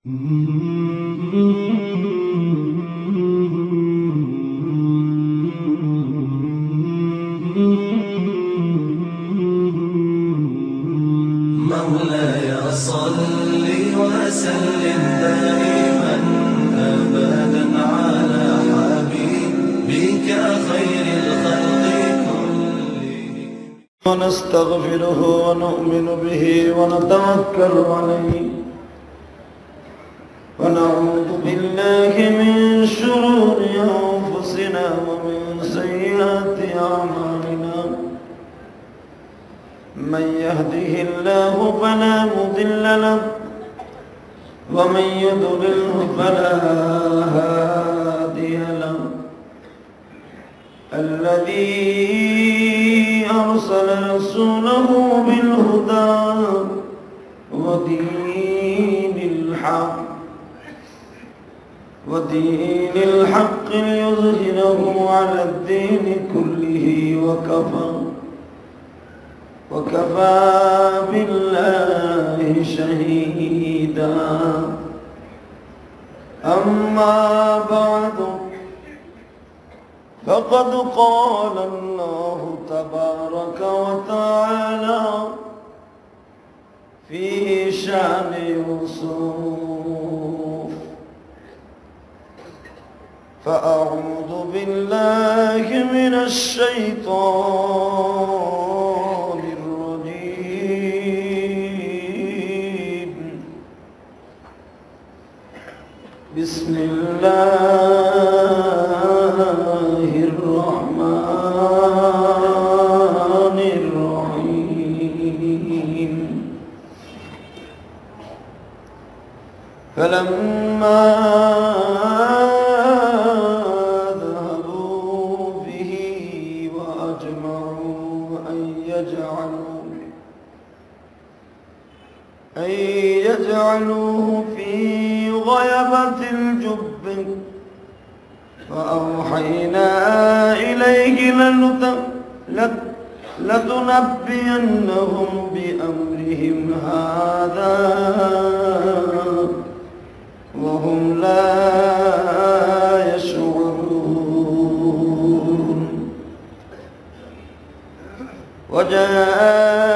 مولاي صل وسلم دائما أبدا على حبيبك خير الخلق كلهم. ونستغفره ونؤمن به ونتوكل عليه ونعوذ بالله من شرور أنفسنا ومن سيئات أعمالنا. من يهده الله فلا مضل له ومن يضلله فلا هادي له. الذي أرسل رسوله بالهدى ودين الحق ليظهره على الدين كله وكفى بالله شهيدا. أما بعد فقد قال الله تبارك وتعالى في شأن يوسف: فأعوذ بالله من الشيطان الرجيم. بسم الله الرحمن الرحيم. فلما ذهبوا به وأجمعوا أن يجعلوه في غيبة الجب فأوحينا إليه لتنبينهم بأمرهم هذا وهم لا يشعرون. وجاءوا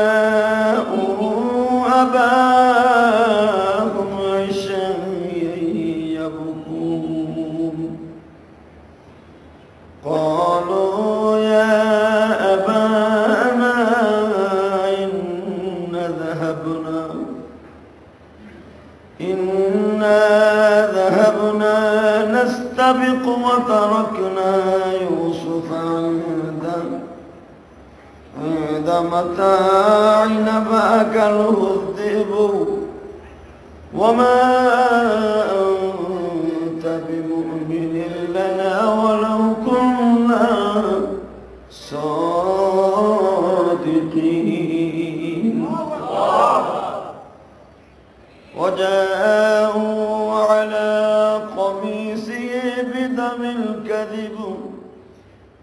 أباهم عشيا يبكون. قالوا يا أبانا إنا ذهبنا نستبق وتركنا يوسف عند متاعنا فأكله الذئب وما أنت بمؤمن لنا ولو كنا صادقين. وجاءوا على قميصه بدم الكذب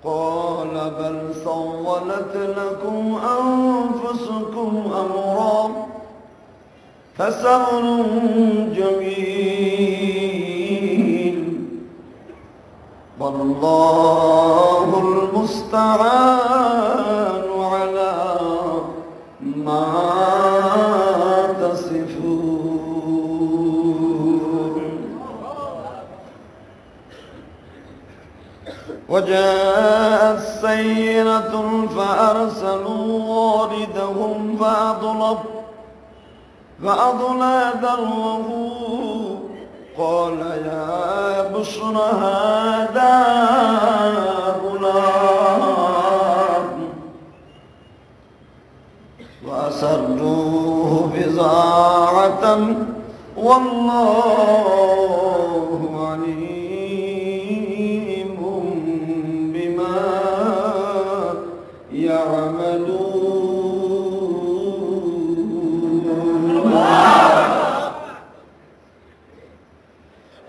قال بل سولت لكم أنفسكم أمرا فصبر جميل والله المستعان على ما تصفون. وجاءت سيرة فأرسلوا واردهم فأضلى دلوه قال يا بشرى هذا غلام وأسروه بضاعة والله عليم بما يعملون.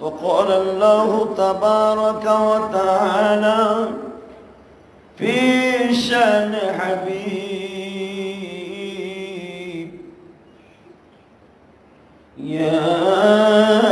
وقال الله تبارك وتعالى في شأن حبيب: يا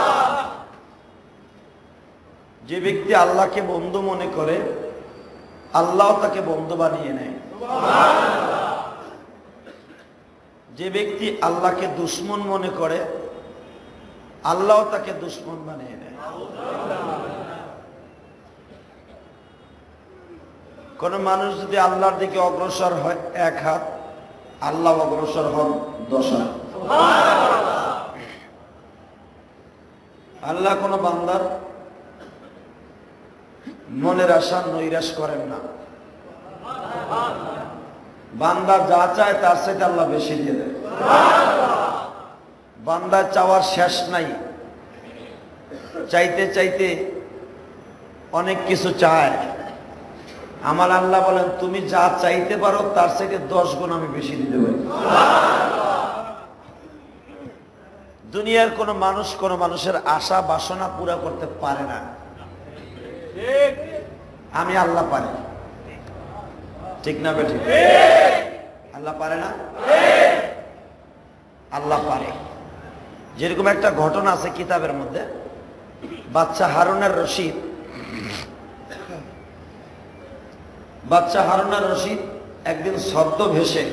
যে ব্যক্তি আল্লাহকে বন্ধু মনে করে আল্লাহ তাকে বন্ধু বানিয়ে নেয়। যে ব্যক্তি আল্লাহকে দুশমন মনে করে আল্লাহ তাকে দুশমন বানিয়ে নেয়। কোন মানুষ যদি আল্লাহর দিকে অগ্রসর হয় 1 হাত, আল্লাহ অগ্রসর হন 10 হাত। আল্লাহ কোন বান্দার মনের আশা নৈরাশ করেন না। বান্দা যা চায় তার চাইতে আল্লাহ বেশি দিয়ে দেয়। বান্দা চাওয়ার শেষ নাই, চাইতে চাইতে অনেক কিছু চায়। আমার আল্লাহ বলেন তুমি যা চাইতে পারো তার চাইতে 10 গুণ আমি বেশি দিতে পারি। দুনিয়ার কোন মানুষ কোন মানুষের আশা বাসনা পুরা করতে পারে না, আমি আল্লাহ পারি। ঠিক না বেঠিক? আল্লাহ পারে না? আল্লাহ পারে। যেরকম একটা ঘটনা আছে কিতাবের মধ্যে, বাচ্চা হারুনুর রশিদ একদিন ছদ্মবেশে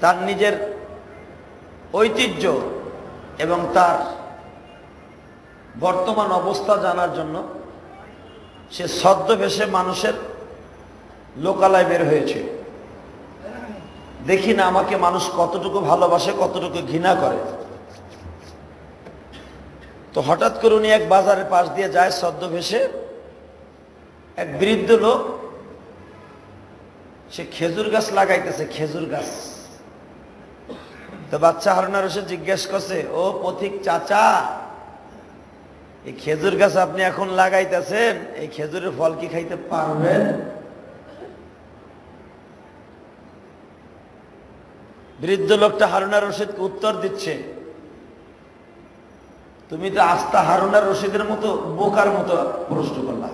তার নিজের ঐতিহ্য এবং তার বর্তমান অবস্থা জানার জন্য সে ছদ্মবেশে মানুষের লোকালয় বের হয়েছে। দেখি না আমাকে মানুষ কতটুকু ভালোবাসে, কতটুকু ঘৃণা করে। তো হঠাৎ করে উনি এক বাজারের পাশ দিয়ে যায় ছদ্মবেশে। এক বৃদ্ধ লোক সে খেজুর গাছ লাগাইতেছে, খেজুর গাছ। তো বাচ্চা হারুনুর রশিদ জিজ্ঞেস করছে, ও পথিক চাচা, এই খেজুর গাছ আপনি এখন লাগাইতেছেন, এই খেজুরের ফল কি খাইতে পারবেন? বৃদ্ধ লোকটা হারুনুর রশিদকে উত্তর দিচ্ছে, তুমি তো আস্তা হারুনুর রশিদের মতো বোকার মতো প্রশ্ন করলা।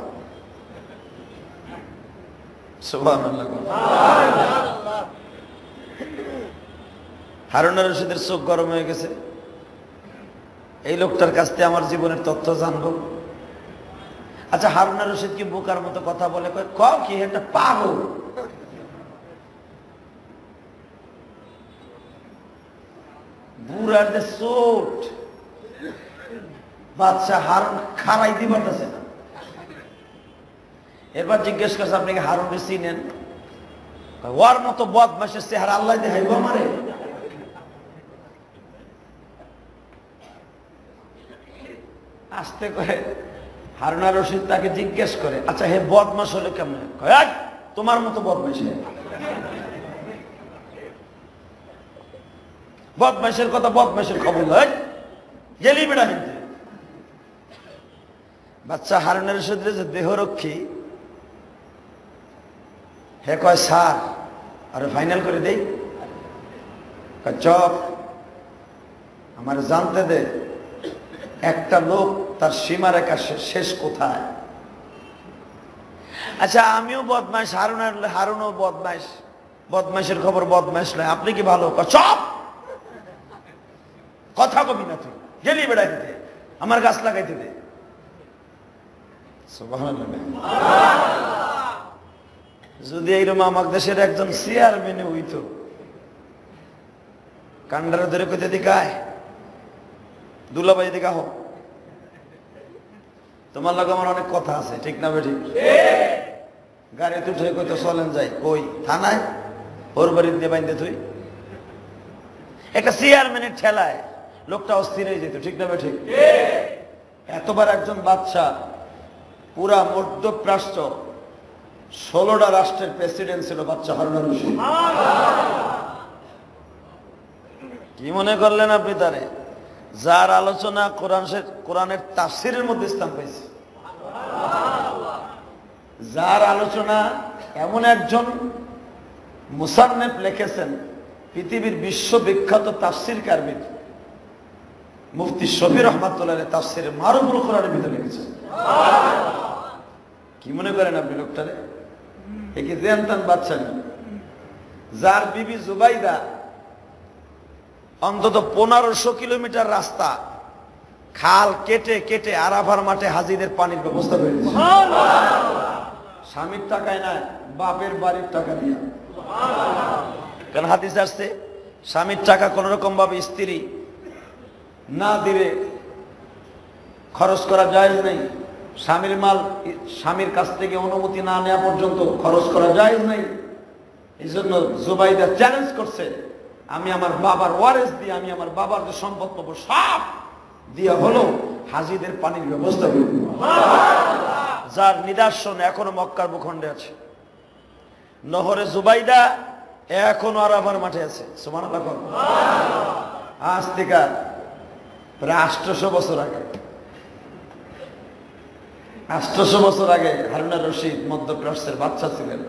সুবহানাল্লাহ। হারুনুর রশিদের চোখ গরম হয়ে গেছে, এই লোকটার কাছ থেকে আমার জীবনের তথ্য জানবো। আচ্ছা হারুনুর রশিদ কি বোকার মতো কথা বলে? কও কি এটা পাগল। বুড়ার যে চোট, বাচ্চা হারুন খাড়াই দিবারতেছে না। এরপর জিজ্ঞেস করছে, আপনি কি হারুনকে চিনেন? ওর মতো বদমাশের চেহারা আল্লাহ দেখাইবো আমারে? আসতে করে হারুনুর রশিদ তাকে জিজ্ঞেস করে, আচ্ছা হে বদমাশ হলো কেমন? তোমার মতো বদমাশ। বদমাশের কথা বদমাশের খবর লয়, গেলি বেড়া হিন্দে। বাচ্চা হারুনুর রশিদের যে দেহরক্ষী, হে কয় স্যার আরে ফাইনাল করে দেই। চপ আমার জানতে দে একটা লোক তার সীমারেখা শেষ কোথায়। আচ্ছা আমিও বদমাইশ, হারুনও বদমাইশ, বদমাইশের খবর বদমাইশ নয়, আপনি কি ভালো? চপ, কথা কবি না, তুই গেলি বেড়াইতে, আমার গাছ লাগাইতে দে। যদি এইরকম আমার দেশের একজন চেয়ারম্যানে হইতো, কান্ডারে ধরে কোথায় দিকায় দুলাভাই দেখা হোক, তোমার লগে আমার অনেক কথা আছে, ঠিক না বেঠিক? গাড়িতে উঠে কইতো চলেন যাই, কই থানায়, ওর বাড়ি দিয়ে বাইন্দে তুই। একটা চেয়ারম্যানের ঠেলায় লোকটা অস্থির হয়ে যেত, ঠিক না বেঠিক? এতবার একজন বাদশা পুরা মধ্যপ্রাচ্য 16টা রাষ্ট্রের প্রেসিডেন্ট ছিল বাচ্চা হারুনুর রশিদ। কি মনে করলেন আপনি তারে? যার আলোচনা কোরআনের তাফসিরের মধ্যে স্থান পাইছে, যার আলোচনা এমন একজন মুসান্নেফ লিখেছেন, পৃথিবীর বিশ্ববিখ্যাত তাফসিরকারবিদ মুফতি শফি রহমাতুল্লাহ তাফসিরে মারুফুল কোরআনের ভিতরে লিখেছেন। কি মনে করেন আপনি লোকটারে? একে জানতাম বাচ্চা নেই, যার বিবি জুবাইদা অন্তত 1500 কিলোমিটার রাস্তা খাল কেটে কেটে আরাফার মাঠে হাজিদের পানির ব্যবস্থা করে দিয়েছে। স্বামীর টাকায় না, বাপের বাড়ির টাকা দিয়া। কারণ হাদিস আসছে স্বামীর টাকা কোন রকম ভাবে স্ত্রী না দিলে খরচ করা যায় নাই। স্বামীর মাল স্বামীর কাছ থেকে অনুমতি না নেওয়া পর্যন্ত খরচ করা যায় নাই। এই জন্য জুবাইদা চ্যালেঞ্জ করছে, আমি আমার বাবার ওয়ারেস দিয়ে আমি আমার বাবার যে সম্পদ পাবো সব দিয়া হলো হাজিদের পানির ব্যবস্থা করব, যার নিদর্শন এখনো মক্কার ভূখণ্ডে আছে। নহরে জুবাইদা এখনো আরাফার মাঠে আছে। সুবহানাল্লাহ। আজ থেকে প্রায় 800 বছর আগে, 800 বছর আগে হারুন আর রশিদ মধ্যপ্রাচ্যের বাদশা ছিলেন।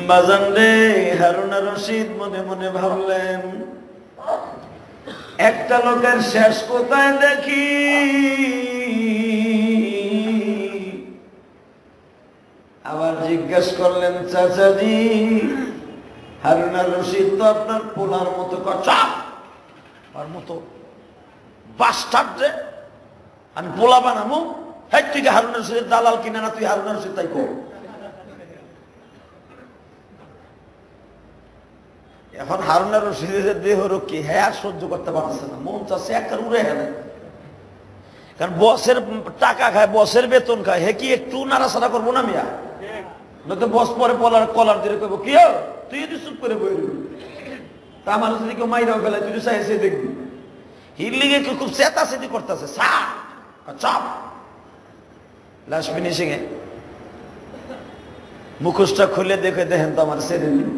বাজান রে, হারুন আর রশিদ মনে মনে ভাবলেন, একটা লোকের শেষ কোথায় দেখি। আবার জিজ্ঞেস করলেন, চাচাজি হারুন আর রশিদ তো আপনার পোলার মতো চাপ আর মতো বাস্টার্ড রে, আমি পোলা বানাবো। হ্যাঁ, তুই হারুন আর রশিদের দালাল কিনা না, তুই হারুন আর রশিদ তাই কর। এখন হারুন আর রশিদের দেহ রক্ষী হ্যাঁ আর সহ্য করতে পারছে না, মন চাচ্ছে একটা উড়ে গেলে। কারণ বসের টাকা খায়, বসের বেতন খায়, হে কি একটু নাড়াচাড়া করবো না মিয়া? নয়তো বস পরে কলার দিয়ে কইব, কি তুই যদি চুপ করে বই তা আমার যদি কেউ মাইরাও ফেলে তুই চাই এসে দেখবি। হিরলিগে খুব চেতাচেতি করতেছে, চাপ লাস্ট ফিনিশিং এ মুখোশটা খুলে দেখে দেখেন তো আমার ছেড়ে নিন।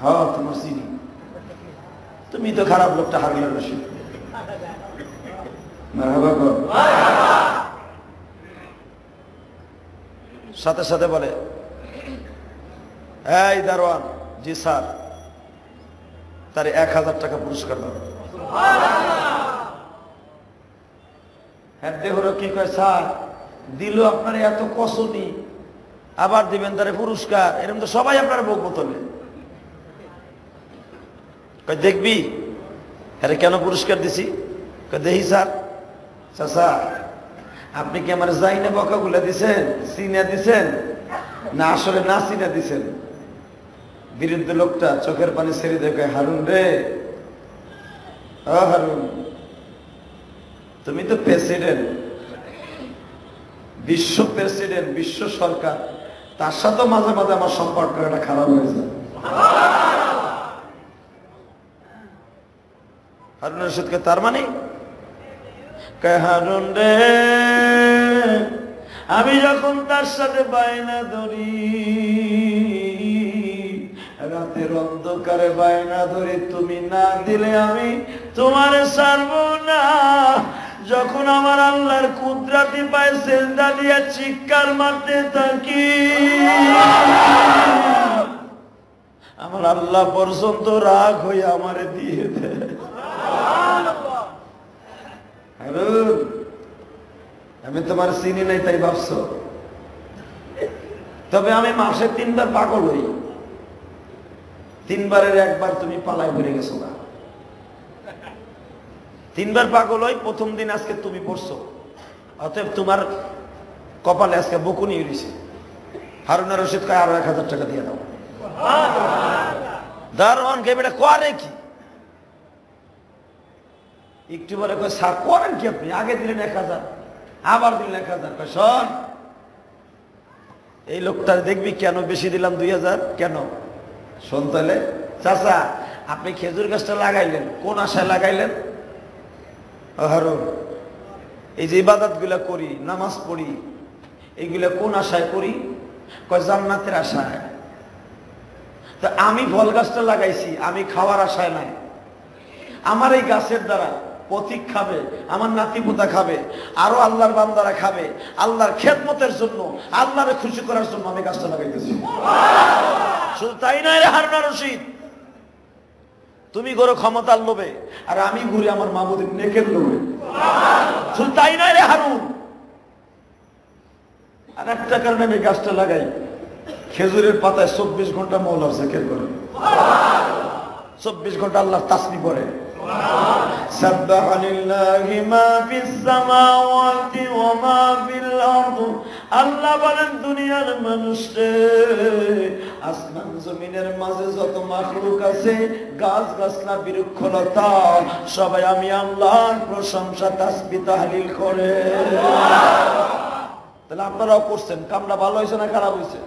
হ্যাঁ তোমার চিনি, তুমি তো খারাপ লোকটা হারুন আর রশিদ। সাথে সাথে বলে, এই দারোয়ান, জি স্যার, তার 1000 টাকা পুরস্কার দাও। হ্যাঁ দেহর কি কয়, স্যার দিল আপনার এত কসনি, আবার দিবেন তারে পুরস্কার? এরকম তো সবাই আপনার বুক বোতলে। দেখবি আরে কেন পুরস্কার দিছি? দেখি স্যার। চাচা আপনি কি আমার যাই না বকাগুলা দিছেন, চিনা দিছেন না আসলে না চিনা দিছেন? বিরুদ্ধে লোকটা চোখের পানি ছেড়ে দেখে, হারুন রে, ও হারুন, তুমি তো প্রেসিডেন্ট, বিশ্ব প্রেসিডেন্ট, বিশ্ব সরকার, তার সাথে মাঝে মাঝে আমার সম্পর্ক একটা খারাপ হয়েছে। হারুন রশিদকে তার মানে হারুন রে, আমি যখন তার সাথে বায়না ধরি, রাতের অন্ধকারে বায়না ধরি, তুমি না দিলে আমি তোমার ছাড়বো না। যখন আমার আল্লাহর কুদরতি পায় সেজদা দিয়া চিৎকার মারতে থাকি, আমার আল্লাহ পর্যন্ত রাগ হয়ে আমারে দিয়ে দেয়। আমি তোমার চিনি নাই তাই ভাবছো? তবে আমি মাসে 3 বার পাগল হই, 3 বারের 1 বার তুমি পালাই বেড়ে গেছো না। 3 বার পাগল হই, প্রথম দিন আজকে তুমি পড়ছো, অতএব তোমার কপালে আজকে বকুনি উড়িছে। হারুন আর রশিদ কয়, আরো 1000 টাকা দিয়ে দাও। দারোয়ান কে বেটা করে কি? একটু বলে কয়, স্যার করেন কি আপনি? আগে দিলেন 1000, আবার দিলেন 1000। শোন, এই লোকটা দেখবি কেন বেশি দিলাম 2000 কেন? শোন তাহলে, চাচা আপনি খেজুর গাছটা লাগাইলেন কোন আশায় লাগাইলেন? হারুন, এই যে ইবাদত গুলা করি, নামাজ পড়ি, এইগুলা কোন আশায় করি? কয় জান্নাতের আশায়। তা আমি ফল গাছটা লাগাইছি আমি খাওয়ার আশায় নাই, আমার এই গাছের দ্বারা পথিক খাবে, আমার নাতিপুতা খাবে, আরো আল্লাহর বান্দারা খাবে, আল্লাহর খেদমতের জন্য, আল্লাহরে খুশি করার জন্য আমি গাছটা লাগাইতেছি। শুধু তাই নয় রে হারুন আর রশিদ, তুমি ঘুরো ক্ষমতার লোভে আর আমি ঘুরি আমার মাবুদের নেকের লোভে। শুধু তাই নয় রে হারুন, আর একটা কারণে আমি গাছটা লাগাই, খেজুরের পাতায় 24 ঘন্টা মৌলার জিকির করে। 24 ঘন্টা আল্লাহর তাসবিহ পড়ে। সাব্বাহা লিল্লাহি মা ফিস সামাওয়াতি ওয়া মা ফিল আরদ। আল্লাহ বলেন দুনিয়ার মানুষরে, আসমান জমিনের মাঝে যত মাখলুক আছে, গাছ গাছলা বৃক্ষলতা, সবাই আমি আল্লাহর প্রশংসা তাসবিহ তাহলিল করে। তাহলে আপনারাও করছেন, কামটা ভালো হয়েছে না খারাপ হয়েছে?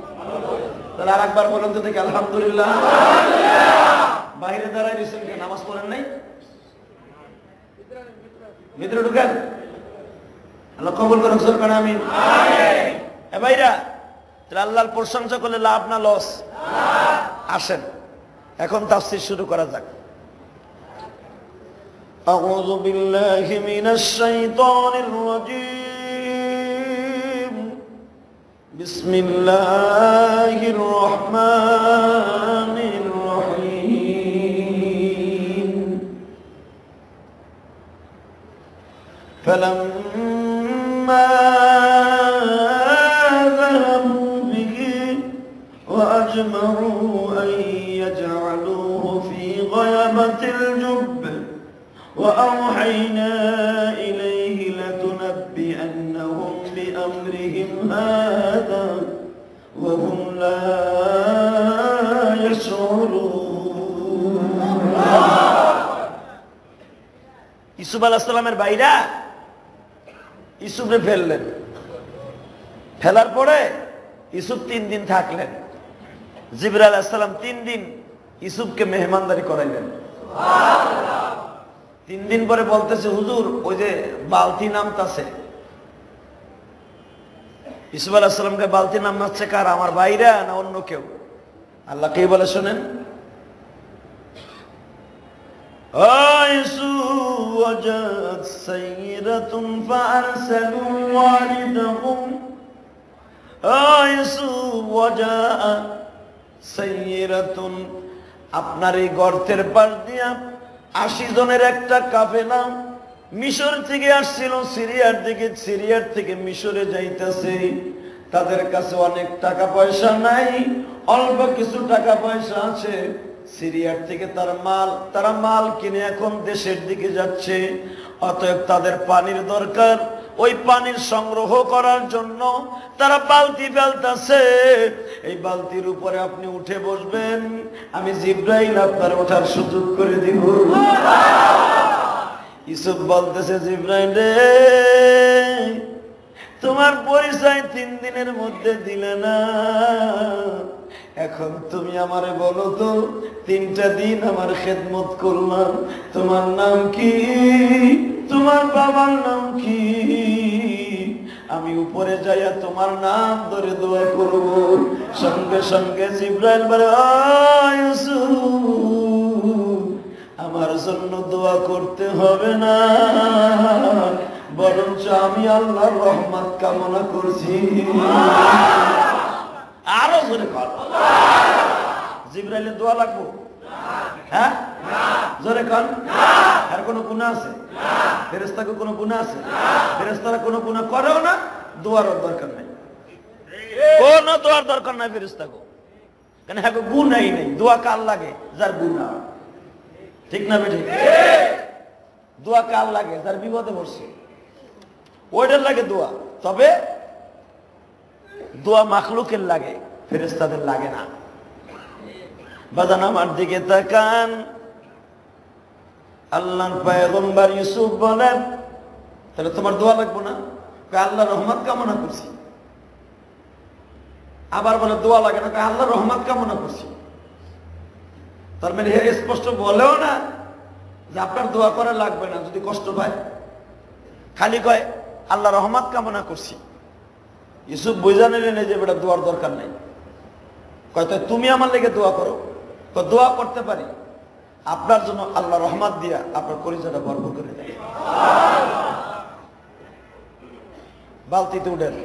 তাহলে আর একবার বলেন তো দেখি আলহামদুলিল্লাহ। বাইরে দাঁড়াই দিয়েছেন কেন? নামাজ পড়েন নাই? ভিতরে ঢুকেন। আল্লাহ কবুল করুন, সরকার আমিন। এ ভাইরা, তাহলে আল্লাহর প্রশংসা করলে লাভ না লস? আসেন এখন তাফসীর শুরু করা যাক। আউযু বিল্লাহি মিনাশ শাইতানির রাজীম। বিসমিল্লাহির রহমানির রহিম। ফালাম্মা যাহাবু বিহি ওয়া আজমাউ আন ইয়াজআলুহু ফী গায়াবাতিল জুব্ব ওয়া আওহাইনা ইলাইহি লাতুনাব্বিআন্নাহুম বিআমরিহিম হাযা ওয়া হুম লা ইয়াশউরুন। ইউসুফ আলাইহিস সালামের ভাইরা ইউসুফকে ফেললেন। ফেলার পরে ইউসুফ 3 দিন থাকলেন। জিবরাইল আলাইহিস সালাম 3 দিন ইউসুফকে মেহমানদারি করাইলেন। 3 দিন পরে বলতেছে, হুজুর ওই যে বালতি নামতাছে। ইউসুফ আলাইহিস সালামকে বালতি নামাচ্ছে কার? আমার ভাইরা না অন্য কেউ? আল্লাহ কি বলে শুনেন। يوسف وجاءت سيرة فأرسلوا والدهم يوسف وجاء سيرة। আপনার এই গর্তের পাশ দিয়া 80 জনের একটা কাফেলা মিশর থেকে আসছিল সিরিয়ার দিকে। সিরিয়ার থেকে মিশরে যাইতেছে। তাদের কাছে অনেক টাকা পয়সা নাই, অল্প কিছু টাকা পয়সা আছে। সিরিয়ার থেকে তারা মাল কিনে এখন দেশের দিকে যাচ্ছে। অতএব তাদের পানির দরকার। ওই পানির সংগ্রহ করার জন্য তারা বালতি ফেলতেছে। এই বালতির উপরে আপনি উঠে বসবেন, আমি জিবরাইল আপনার ওঠার সুযোগ করে দিব। ইউসুফ বলতেছে, জিবরাইল রে, তোমার পরিচয় 3 দিনের মধ্যে দিলে না। এখন তুমি আমারে বলো তো, 3টা দিন আমার খেদমত করলাম, তোমার নাম কি? তোমার বাবার নাম কি? আমি উপরে যাইয়া তোমার নাম ধরে দোয়া করব। সঙ্গে সঙ্গে জিবরাইল বলে, ইউসুফ, আমার জন্য দোয়া করতে হবে না, বরঞ্চ আমি আল্লাহর রহমত কামনা করছি। আরো জোরে কর। জিবরাইলের দোয়া লাগবো? হ্যাঁ, জোরে কর। আর কোনো গুনাহ আছে? ফেরেশতাকে কোনো গুনাহ আছে? ফেরেশতারা কোনো গুনাহ করেও না, দোয়ারও দরকার নাই। কোন দোয়ার দরকার নাই ফেরেশতাকে। কেন? হ্যাঁ, গুনাহই নেই। দোয়া কার লাগে? যার গুনাহ। ঠিক না বেঠিক? দোয়া কার লাগে? যার বিপদে পড়ছে, ওইটার লাগে দোয়া। তবে দোয়া মাখলুকের লাগে, ফেরেশতাদের লাগে না। বাজান আমার দিকে তাকান। আল্লাহর পয়গম্বর ইউসুফ বলেন, তাহলে তোমার দোয়া লাগবে না? আল্লাহর রহমত কামনা করছি। আবার বলে দোয়া লাগে না, আল্লাহর রহমত কামনা করছি। তার মানে স্পষ্ট বলেও না যে আপনার দোয়া করা লাগবে না যদি কষ্ট পায়, খালি কয় আল্লাহর রহমত কামনা করছি। ইউসুফ বুঝা নিলেন যে বেটা দোয়ার দরকার নাই। কয় তো তুমি আমার লেগে দোয়া করো। দোয়া করতে পারি, আপনার জন্য আল্লাহ রহমত দিয়া আপনার পরিচয়টা ভরপুর করে দেয়। বালতিতে উঠেন,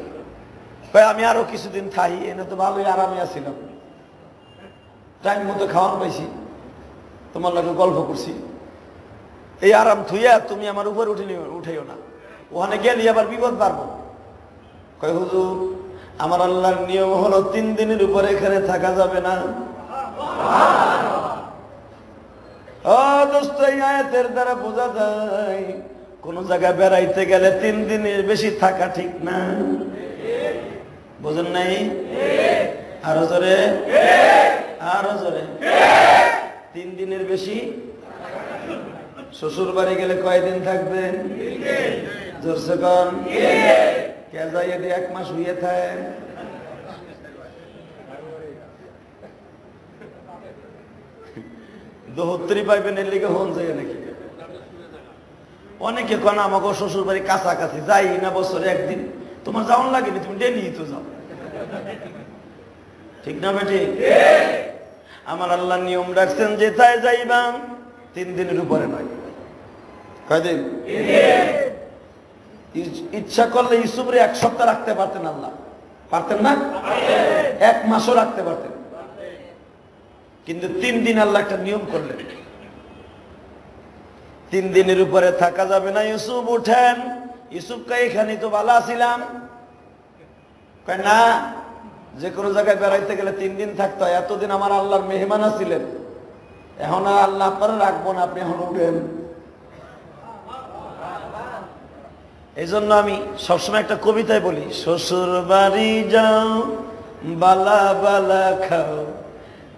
কয় আমি আরো কিছুদিন খাই, এনে তো ভালোই আরামে আছিলাম, টাইম মতো খাওয়ান পাইছি, তোমার লাগে গল্প করছি। এই আরাম থুইয়া তুমি আমার উপর উঠেও না, ওখানে গেলে আবার বিপদ পারবো। কয় হুজুর, আমার আল্লাহর নিয়ম হলো 3 দিনের উপরে এখানে থাকা যাবে না। দোস্ত এই আয়াতের দ্বারা বোঝা যায় কোন জায়গায় বেড়াইতে গেলে 3 দিনের বেশি থাকা ঠিক না। বুঝেন নাই? আরো জোরে, আরো জোরে। 3 দিনের বেশি। শ্বশুর বাড়ি গেলে কয়দিন থাকবেন? জোরসে কন। কে যাই 1 মাস হইয়ে থাকে। দোহত্তরি পাইবেন এর লিগে হন যায় নাকি? অনেকে কোন আমাকে শ্বশুর বাড়ি কাছাকাছি, যাই না বছরে একদিন। তোমার যাওয়ান লাগেনি, তুমি ডেলি তো যাও, ঠিক না বেটি? আমার আল্লাহ নিয়ম রাখছেন যেথায় যাইবা 3 দিনের উপরে নয়। কয়দিন? ইচ্ছা করলে ইউসুফরে 1 সপ্তাহ রাখতে পারতেন, আল্লাহ পারতেন না? 1 মাসও রাখতে পারতেন, কিন্তু 3 দিন আল্লাহ একটা নিয়ম করলেন। 3 দিনের উপরে থাকা যাবে না। ইউসুফ উঠেন। ইউসুফ কে এখানে তো ভালো আছিলাম, কয় না, যে কোনো জায়গায় বেড়াইতে গেলে 3 দিন থাকতে হয়। এতদিন আমার আল্লাহর মেহমান ছিলেন, এখন আর আল্লাহ আপনারা রাখবো না, আপনি এখন উঠেন। এই জন্য আমি সবসময় একটা কবিতায় বলি, শ্বশুর বাড়ি যাও বালা বালা খাও,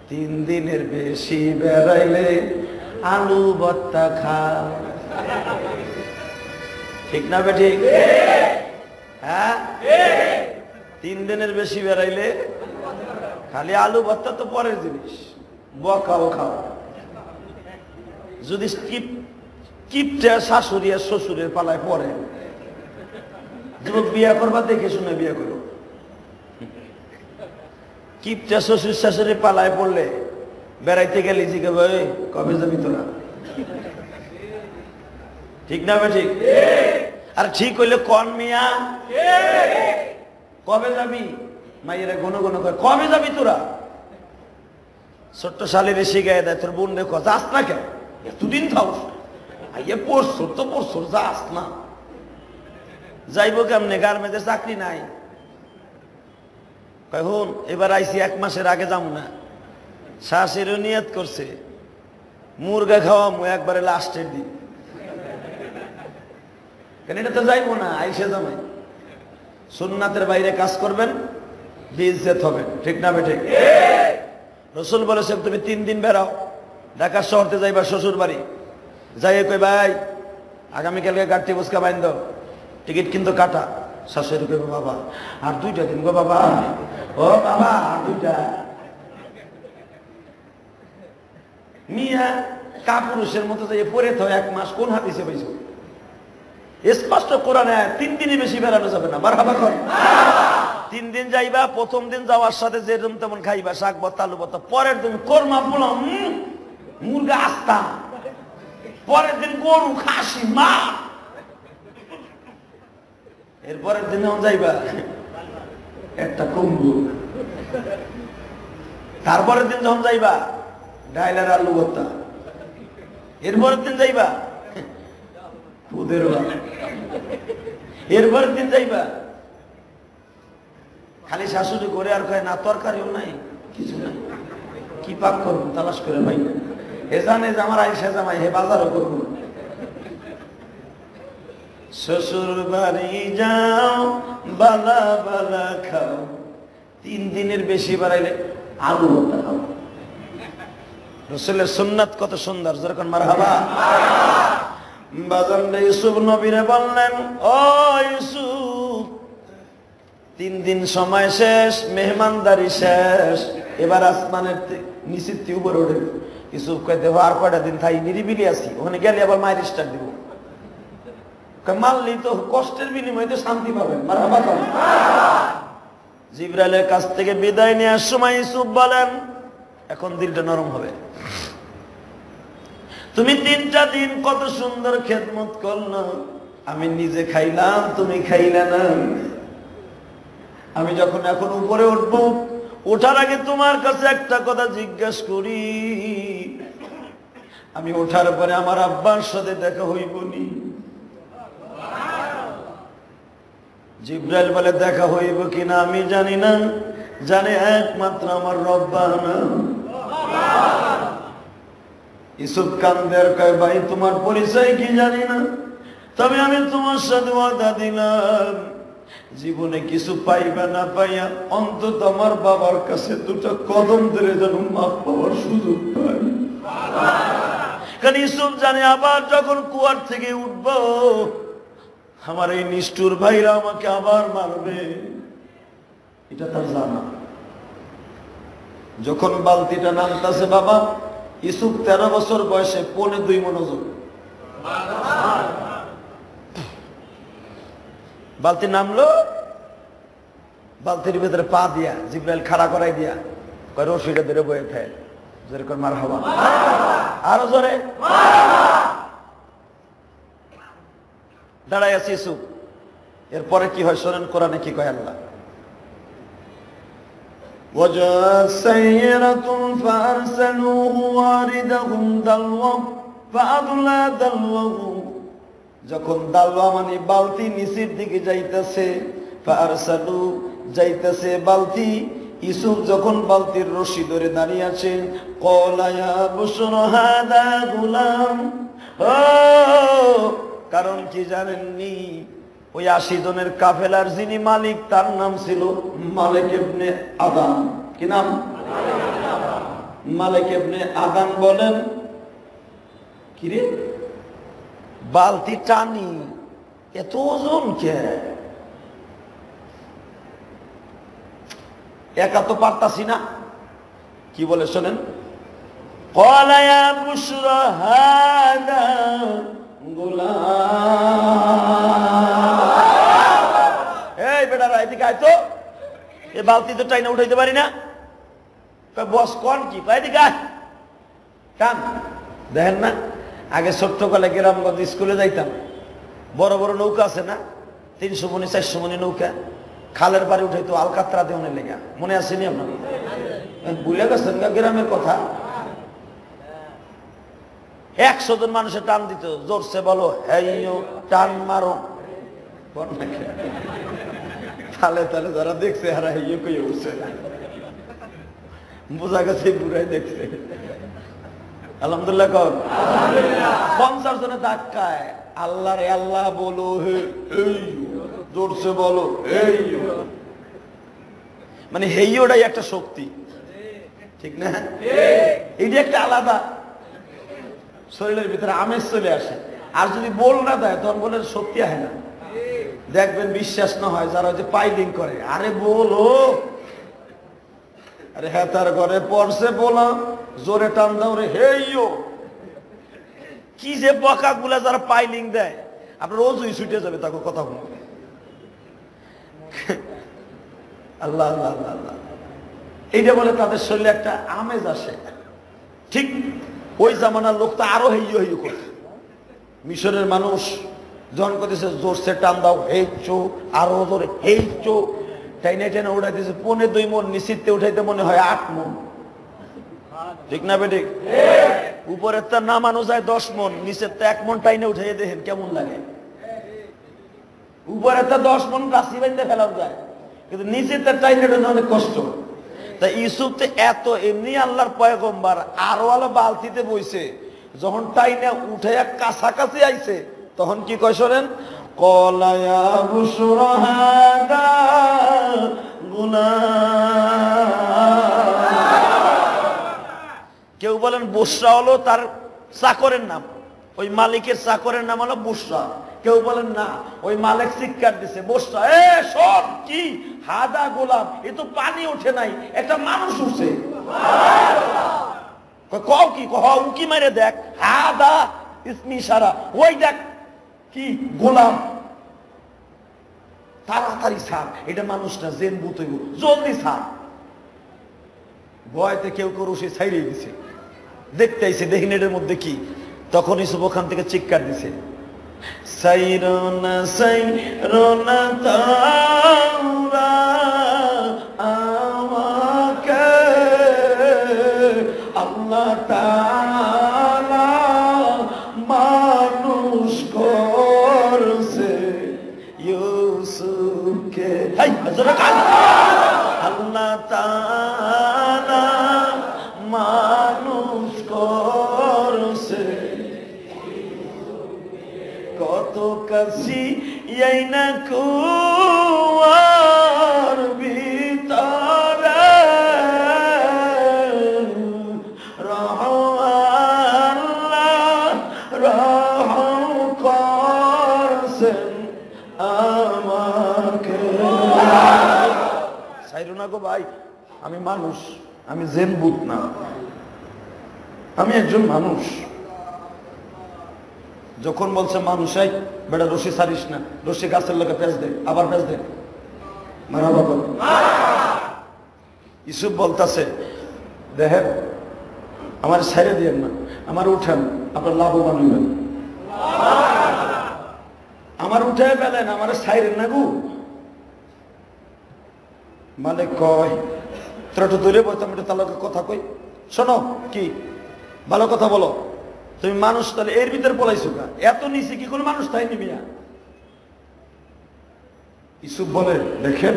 3 দিনের বেশি বেড়াইলে আলু ভর্তা খাও। ঠিক না বেটি? হ্যাঁ, 3 দিনের বেশি বেড়াইলে খালি আলু ভর্তা তো পরের জিনিস, বকাও খাও। যদি কিপটা শাশুড়ি আর শ্বশুরের পালায় পড়ে, যুবক বিয়া করবা দেখে শুনে বিয়া করো। কিপটা শ্বশুর শাশুড়ি পালায় পড়লে বেড়াইতে গেলে জিজ্ঞাসা কবে যাবি তোরা? ঠিক না ঠিক? আর ঠিক হইলে কন মিয়া কবে যাবি? মাইয়েরা ঘন ঘন করে কবে যাবি তোরা? ছোট্ট শালির শিখাই দেয়, তোর বোন দেখো যাস না কেন, এতদিন থাকস, আইয়ে পড়ছর তো পড়ছর, যাস না। যাইবো কেমনে? গার্মেন্টসে চাকরি নাই। কয় হুন, এবার আইসি 1 মাসের আগে যাবো না। শাশুড়িও নিয়ত করছে মুরগা খাওয়ামু একবারে লাস্টের দিন, কেন এটা তো যাইবো না, আইসে জামাই। সুন্নাতের বাইরে কাজ করবেন, বেইজ্জত হবেন, ঠিক না বেঠিক? রসুল বলেছেন তুমি 3 দিন বেড়াও, ঢাকা শহরতে যাইবা শ্বশুর বাড়ি, যাই কই ভাই আগামীকালকে গাড়ি বুসকা বাইন্দ, টিকিট কিন্তু কাটা। শাশুড়ি কইব বাবা আর 2টা দিন গো বাবা, ও বাবা আর 2টা। মিয়া কাপুরুষের মতো যে পড়ে তো 1 মাস, কোন হাদিসে পাইছো? স্পষ্ট কোরআনে 3 দিনই বেশি বেড়ানো যাবে না। মারহাবা কর। 3 দিন যাইবা, প্রথম দিন যাওয়ার সাথে যেরকম তেমন খাইবা, শাক ভর্তা আলু ভর্তা। পরের দিন কোরমা পোলাও মুরগা আস্তা, পরের দিন গরু খাসি মা, এরপরের দিন যাইবা একটা কুম্বু, তারপরের দিন যখন যাইবা ডাইল আর আলু ভর্তা, এরপরের দিন যাইবা পুদের, এরপরের দিন যাইবা খালি শাশুড়ি করে আর কয় না তরকারিও নাই, কিছু নাই, কি পাক করবো তালাশ করে ভাই। এ জানে যে আমার আইসা জামাই, হে বাজারও করবো। শ্বশুর বাড়ি যাও বালা বালা খাও, 3 দিনের বেশি বাড়াইলে আলু ভর্তা খাও। রাসূলের সুন্নাত কত সুন্দর, যেরকম মারহাবা। বাজান ইউসুফ নবীরে বললেন, ও ইউসুফ 3 দিন সময় শেষ, মেহমানদারি শেষ, এবার আসমানের নিচের থেকে উপরে ওঠে। ইউসুফ কয় দেখো আর কয়টা দিন থাই, নিরিবিলি আছি, ওখানে গেলে আবার মায়ের স্টার দিব। মারলি তো কষ্টের বিনিময়ে তো শান্তি পাবেন। মারহাবা করেন। জিবরাইলের কাছ থেকে বিদায় নেওয়ার সময় ইউসুফ বলেন, এখন দিলটা নরম হবে। তুমি 3টা দিন কত সুন্দর খেদমত করলো, আমি নিজে খাইলাম, তুমি খাইলে না। আমি যখন এখন উপরে উঠবো, ওঠার আগে তোমার কাছে একটা কথা জিজ্ঞেস করি, আমি ওঠার পরে আমার আব্বার সাথে দেখা হইবনি? জিবরাইল বলে দেখা হইব কিনা আমি জানি না, জানে একমাত্র আমার রব্বানা। ইউসুফ কান্দের কয় ভাই তোমার পরিচয় কি জানি না, তবে আমি তোমার সাথে ওয়াদা দিলাম জীবনে কিছু পাইবা না পাইয়া অন্তত আমার বাবার কাছে দুটো কদম ধরে যেন মাপ পাওয়ার সুযোগ পাই। কারণ ইউসুফ জানে আবার যখন কুয়ার থেকে উঠব আমার এই নিষ্ঠুর ভাইরা আমাকে আবার মারবে, এটা তার জানা। যখন বালতিটা নামতাছে বাবা, ইউসুফ 13 বছর বয়সে 2.25 মণ ওজন, বালতি নামলো, বালতির ভিতরে পা দিয়া জিব্রাইল খাড়া করাই দিয়া কয় রশিটা ধরে বয়ে ফেল, যেরকম মার হবা, আরো জোরে দাঁড়াই আছে ইউসুফ। এরপরে কি হয় শোনেন, কোরআনে কি কয় আল্লাহ, وجاءت سيارة فأرسلوه واردهم دلوا فأدلى دلوه। যখন দালওয়া মানে বালতি নিচের দিকে যাইতেছে, ফারসালু যাইতেছে বালতি, ইউসুফ যখন বালতির রশি ধরে দাঁড়িয়ে আছে, ক্বালা ইয়া বুশরা হাদা গুলাম। ও কারণ কি জানেননি, ওই 80 জনের কাফেলার যিনি মালিক তার নাম ছিল মালিক ইবনে আদান। কি নাম? মালিক ইবনে আদান বলেন কিরে বালতি টানি এত ওজন কে, একা তো পারতাছি না, কি বলে শোনেন, ক্বালা ইয়া বুশরা হাদা গুলাম। এই বেটারা এদিকে আয় তো, এই বালতি তো টাইনা উঠাইতে পারি না। বস কোন কি, এদিকে আয়, টান। দেখেন না আগে ছোট্টকালে গ্রামগঞ্জ স্কুলে যাইতাম, বড় বড় নৌকা আছে না, 300 মণি 400 মণি নৌকা, খালের পাড়ে উঠাইতো আলকাতরা দেওয়ানের লেগা, মনে আসেনি আপনার? ভুলে গেছেন গ্রামের কথা। 100 জন মানুষের টান দিত, জোরসে বলো হেইও টান মারো, তালে তালে যারা দেখছে হারা হেইও কই উঠছে, বোঝা গেছে বুড়াই দেখছে। আলহামদুলিল্লাহ কর, 50 জনে ধাক্কায় আল্লাহ রে আল্লাহ বলো, হে জোরসে বলো হেইও, মানে হেইওটাই একটা শক্তি, ঠিক না? এইটা একটা আলাদা শরীরের ভিতরে আমেজ চলে আসে। আর যদি বল না দেয় তখন বলেন শক্তি আসে না। দেখবেন বিশ্বাস না হয় যারা যে পাইলিং করে, আরে বলো, আরে হ্যাঁ তার ঘরে পড়ছে বলা, জোরে টান দাও রে হেইও, কি যে বকা গুলা যারা পাইলিং দেয় আপনার রোজই ছুটে যাবে তাকে কথা বলো। আল্লাহ আল্লাহ আল্লাহ আল্লাহ, এইটা বলে তাদের শরীরে একটা আমেজ আসে। ঠিক ওই জামানার লোক তো আরো হেইও হেইও করছে। মিশরের মানুষ যখন করতেছে জোরসে টান দাও হেইচো, আরো জোরে হেইচো, টাইনে টাইনে উঠাইতেছে 2.25 মণ, নিশ্চিতে উঠাইতে মনে হয় 8 মণ, ঠিক না বেঠিক? উপরের তা নামানো যায় 10 মণ, নিচের তা 1 মণ টাইনে উঠাইয়ে দেখেন কেমন লাগে। উপরের তা 10 মণ রাশি বাইন্দে ফেলাও যায়, কিন্তু নিচের তা টাইনে অনেক কষ্ট। তা ইউসুফ তো এত এমনি আল্লাহর পয়গম্বর, আরো আলো বালতিতে বইছে, যখন টাইনে উঠে কাছাকাছি আইছে তখন কি কয় শোনেন, ক্বালা ইয়া বুশরা হাদা গুলাম। কেউ বলেন বুশরা হলো তার চাকরের নাম, ওই মালিকের চাকরের নাম হলো বুশরা। কেউ বলেন না, ওই মালিক শিক্ষার দিছে বুশরা, এ সব কি হাদা গোলাম, এ তো পানি ওঠে নাই, একটা মানুষ উঠছে। কও কি কহ উকি মারে দেখ, হাদা ইসমি ইশারা, ওই দেখ কি গোলাম, তাড়াতাড়ি ছাড়, এটা মানুষটা জেন ভূত হইব, জলদি ছাড়। ভয়তে কেউ কেউ রশি ছাইড়িয়ে দিছে, দেখতে আইছে দেখেন এটার মধ্যে কি। তখন ইউসুফ ওখান থেকে চিৎকার দিছে, সাইরোনা সাইরোনা তাওরা আমাকে আল্লাহ তাআলা মানুষ করছে ইউসুফকে, আল্লাহ তাআলা মানুষ করছে কাছি এই না কুয়ার ভিতরে রহমান রহম করছেন আমাকে। সাইরো না গো ভাই, আমি মানুষ, আমি জেন ভূত না, আমি একজন মানুষ। যখন বলছে মানুষ এই বেটা রশি ছাড়িস না, রশি গাছের লোকে পেঁচ দে, আবার পেঁচ দে, মারা বাবা। ইসুফ বলতেছে দেখেন আমার ছাইরে দিয়েন না, আমার উঠেন, আপনার লাভবান হইবেন। আমার উঠে পেলেন, আমার ছাইরেন না গু। মানে কয় তোরা একটু দূরে বলতাম, একটু তালকে কথা কই, শোনো কি ভালো কথা বলো, তুমি মানুষ তাহলে এর ভিতরে পলাইছো কা, এত নিচে কি কোনো মানুষ তাই নিবি না। ইসুফ বলে দেখেন